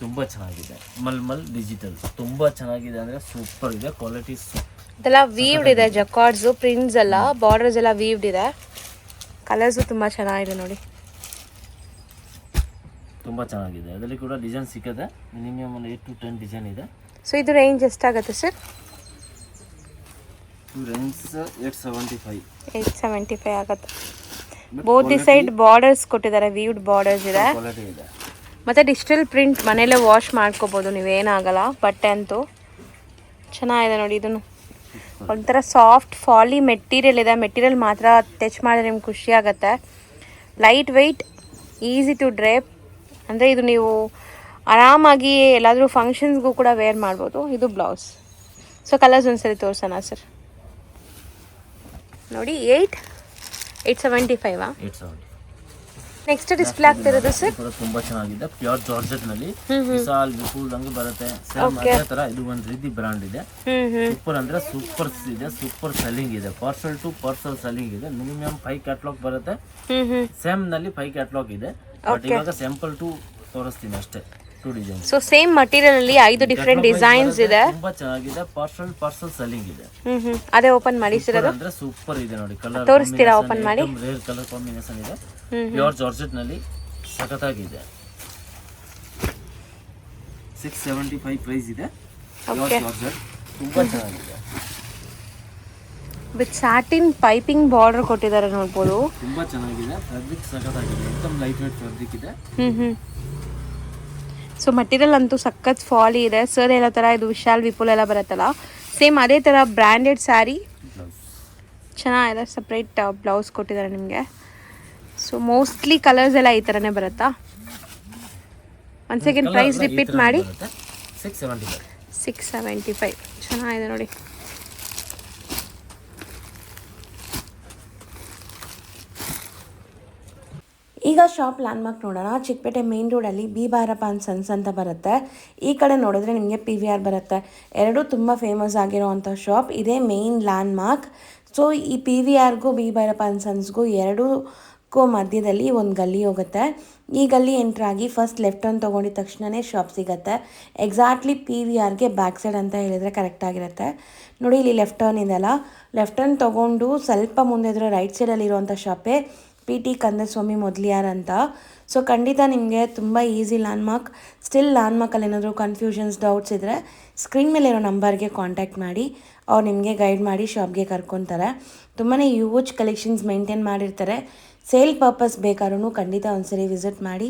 ತುಂಬ ಚೆನ್ನಾಗಿದೆ. ಮಲ್ಮಲ್ ಡಿಜಿಟಲ್ ತುಂಬ ಚೆನ್ನಾಗಿದೆ, ಅಂದರೆ ಸೂಪರ್ ಇದೆ ಕ್ವಾಲಿಟಿ. ಇದೆಲ್ಲ ವೀವ್ಡ್ ಇದೆ, ಜಕಾರ್ಡ್ಸು, ಪ್ರಿಂಟ್ಸ್ ಎಲ್ಲ, ಬಾರ್ಡರ್ಸ್ ಎಲ್ಲ ವೀವ್ಡ್ ಇದೆ. ಕಲರ್ಸು ತುಂಬ ಚೆನ್ನಾಗಿದೆ ನೋಡಿ, ತುಂಬ ಚೆನ್ನಾಗಿದೆ. ಅದರಲ್ಲಿ ಕೂಡ ಡಿಸೈನ್ ಸಿಕ್ಕದೆ. ಮಿನಿಮಮ್ ಒಂದು 8 to 10 ಡಿಸೈನ್ ಇದೆ. ಸೊ ಇದು ರೇಂಜ್ ಎಷ್ಟಾಗುತ್ತೆ ಸರ್? ರೇಂಜ್ 875. 875 ಆಗುತ್ತೆ. ಬೋತ್ ದಿ ಸೈಡ್ ಬಾರ್ಡರ್ಸ್ ಕೊಟ್ಟಿದ್ದಾರೆ, ವೀವ್ಡ್ ಬಾರ್ಡರ್ಸ್ ಇದೆ. ಕ್ವಾಲಿಟಿ ಇದೆ. ಮತ್ತು ಡಿಜಿಟಲ್ ಪ್ರಿಂಟ್ ಮನೇಲೇ ವಾಶ್ ಮಾಡ್ಕೋಬೋದು, ನೀವೇನಾಗಲ್ಲ. ಬಟ್ಟೆ ಅಂತೂ ಚೆನ್ನಾಗಿದೆ ನೋಡಿ. ಇದನ್ನು ಒಂಥರ ಸಾಫ್ಟ್ ಫಾಲಿ ಮೆಟೀರಿಯಲ್ ಇದೆ. ಮೆಟೀರಿಯಲ್ ಮಾತ್ರ ಟಚ್ ಮಾಡಿದ್ರೆ ನಿಮ್ಗೆ ಖುಷಿ ಆಗುತ್ತೆ. Light weight, easy to drape. ಅಂದರೆ ಇದು ನೀವು ಆರಾಮಾಗಿ ಎಲ್ಲಾದರೂ ಫಂಕ್ಷನ್ಸ್ಗೂ ಕೂಡ ವೇರ್ ಮಾಡ್ಬೋದು. ಇದು ಬ್ಲೌಸ್. ಸೊ ಕಲರ್ಸ್ ಒಂದ್ಸರಿ ತೋರ್ಸೋಣ ಸರ್. ನೋಡಿ 875 870. ನೆಕ್ಸ್ಟ್ ಡಿಸ್ಪ್ಲೇ ಆಗ್ತಿರೋದು ಸರ್. ಕೂಡ ತುಂಬಾ ಚೆನ್ನಾಗಿದೆ, ಪ್ಯೂರ್ ಜಾರ್ಜೆಟ್ ನಲ್ಲಿ ವಿಶಾಲ್ ವಿಪುಲ್ ಹಂಗೆ ಬರುತ್ತೆ. ಸೇಮ್ ಅದೇ ತರ ಇದು ಒಂದು ರೀತಿ ಬ್ರಾಂಡ್ ಇದೆ. ಸೂಪರ್ ಅಂದ್ರೆ ಸೂಪರ್ ಇದೆ, ಸೂಪರ್ ಸೆಲ್ಲಿಂಗ್ ಇದೆ. ಪಾರ್ಸಲ್ ಟು ಪಾರ್ಸಲ್ ಸೆಲ್ಲಿಂಗ್ ಇದೆ. ಮಿನಿಮಮ್ 5 ಕ್ಯಾಟ್ಲಾಗ್ ಬರುತ್ತೆ. ಸೇಮ್ ನಲ್ಲಿ 5 ಕ್ಯಾಟ್ಲಾಗ್ ಇದೆ. ಬಟ್ ಇವಾಗ ಸ್ಯಾಂಪಲ್ ಟು ತೋರಿಸ್ತೀನಿ ಅಷ್ಟೇ, 2 ಡಿಸೈನ್. ಸೊ ಸೇಮ್ ಮಟೀರಿಯಲ್ ಅಲ್ಲಿ 5 ಡಿಫರೆಂಟ್ ಡಿಸೈನ್ಸ್ ಇದೆ. ತುಂಬಾ ಚೆನ್ನಾಗಿದೆ. ಪಾರ್ಸಲ್ ಸೆಲ್ಲಿಂಗ್ ಇದೆ. ಅದೇ ಓಪನ್ ಮಾಡಿ ಸರ್. ಅದು ಅಂದ್ರೆ ಸೂಪರ್ ಇದೆ ನೋಡಿ. ಕಲರ್ ತೋರಿಸ್ತೀರಾ ಓಪನ್ ಮಾಡಿ? ರೇರ್ ಕಲರ್ ಕಾಂಬಿನೇಷನ್ ಇದೆ. ಪ್ಯೂರ್ ಜಾರ್ಜೆಟ್ ನಲ್ಲಿ ಸಖತ್ತಾಗಿದೆ. 675 ಪ್ರೈಸ್ ಇದೆ. ಪ್ಯೂರ್ ಜಾರ್ಜೆಟ್ ತುಂಬಾ ಚೆನ್ನಾಗಿದೆ. ವಿತ್ ಸ್ಯಾಟಿನ್ ಪೈಪಿಂಗ್ ಬಾರ್ಡರ್ ಕೊಟ್ಟಿದ್ದಾರೆ ನೋಡ್ಬೋದು. ತುಂಬಾ ಚೆನ್ನಾಗಿದೆ. ಫ್ಯಾಬ್ರಿಕ್ ಸಖತ್ತಾಗಿದೆ. एकदम ಲೈಟ್ ವೇಟ್ ಫ್ಯಾಬ್ರಿಕ್ ಇದೆ. ಸೊ ಮಟೀರಿಯಲ್ ಅಂತೂ ಸಖತ್ ಫಾಲಿ ಇದೆ. ಸರ್ ಹೇಳೋ ಥರ ಇದು ವಿಶಾಲ್ ವಿಪುಲ್ ಎಲ್ಲ ಬರುತ್ತಲ್ಲ, ಸೇಮ್ ಅದೇ ಥರ ಬ್ರ್ಯಾಂಡೆಡ್ ಸ್ಯಾರಿ. ಚೆನ್ನಾಗಿದೆ. ಸಪ್ರೇಟ್ ಬ್ಲೌಸ್ ಕೊಟ್ಟಿದ್ದಾರೆ ನಿಮಗೆ. ಸೊ ಮೋಸ್ಟ್ಲಿ ಕಲರ್ಸ್ ಎಲ್ಲ ಈ ಥರನೇ ಬರುತ್ತಾ? ಒಂದು ಸೆಕೆಂಡ್ ಪ್ರೈಸ್ ರಿಪೀಟ್ ಮಾಡಿ. 675. ಚೆನ್ನಾಗಿದೆ ನೋಡಿ. ಈಗ ಶಾಪ್ ಲ್ಯಾಂಡ್ಮಾರ್ಕ್ ನೋಡೋಣ. ಚಿಕ್ಕಪೇಟೆ ಮೇನ್ ರೋಡಲ್ಲಿ ಬಿ ಭೈರಪ್ಪ ಆ್ಯಂಡ್ ಸನ್ಸ್ ಅಂತ ಬರುತ್ತೆ. ಈ ಕಡೆ ನೋಡಿದ್ರೆ ನಿಮಗೆ PVR ಬರುತ್ತೆ. ಎರಡೂ ತುಂಬ ಫೇಮಸ್ ಆಗಿರೋವಂಥ ಶಾಪ್. ಇದೇ ಮೇನ್ ಲ್ಯಾಂಡ್ಮಾರ್ಕ್. ಸೊ ಈ PVRಗೂ ಬಿ ಭೈರಪ್ಪ ಆ್ಯಂಡ್ ಸನ್ಸ್ಗೂ ಎರಡಕ್ಕೂ ಮಧ್ಯದಲ್ಲಿ ಒಂದು ಗಲ್ಲಿ ಹೋಗುತ್ತೆ. ಈ ಗಲ್ಲಿ ಎಂಟ್ರಾಗಿ ಫಸ್ಟ್ ಲೆಫ್ಟ್ ಟರ್ನ್ ತೊಗೊಂಡಿದ ತಕ್ಷಣವೇ ಶಾಪ್ ಸಿಗುತ್ತೆ. ಎಕ್ಸಾಕ್ಟ್ಲಿ PVRಗೆ ಬ್ಯಾಕ್ ಸೈಡ್ ಅಂತ ಹೇಳಿದರೆ ಕರೆಕ್ಟಾಗಿರುತ್ತೆ. ನೋಡಿ ಇಲ್ಲಿ ಲೆಫ್ಟ್ ಟರ್ನ್ ಇದೆಯಲ್ಲ, ಲೆಫ್ಟ್ ಟರ್ನ್ ತೊಗೊಂಡು ಸ್ವಲ್ಪ ಮುಂದೆ ಇದ್ರೆ ರೈಟ್ ಸೈಡಲ್ಲಿರುವಂಥ ಶಾಪೇ PT ಕಂದಸ್ವಾಮಿ ಮೊದಲಿಯಾರ್ ಅಂತ. ಸೊ ಖಂಡಿತ ನಿಮಗೆ ತುಂಬ ಈಸಿ ಲ್ಯಾಂಡ್ಮಾರ್ಕ್. ಸ್ಟಿಲ್ ಲ್ಯಾಂಡ್ಮಾರ್ಕಲ್ಲಿ ಏನಾದರೂ ಕನ್ಫ್ಯೂಷನ್ಸ್, ಡೌಟ್ಸ್ ಇದ್ದರೆ ಸ್ಕ್ರೀನ್ ಮೇಲೆ ಇರೋ ನಂಬರ್ಗೆ ಕಾಂಟ್ಯಾಕ್ಟ್ ಮಾಡಿ. ಅವ್ರು ನಿಮಗೆ ಗೈಡ್ ಮಾಡಿ ಶಾಪ್ಗೆ ಕರ್ಕೊತಾರೆ. ತುಂಬಾ ಯೂಜ್ ಕಲೆಕ್ಷನ್ಸ್ ಮೇಂಟೈನ್ ಮಾಡಿರ್ತಾರೆ. ಸೇಲ್ ಪರ್ಪಸ್ ಬೇಕಾದ್ರೂ ಖಂಡಿತ ಒಂದ್ಸರಿ ವಿಸಿಟ್ ಮಾಡಿ.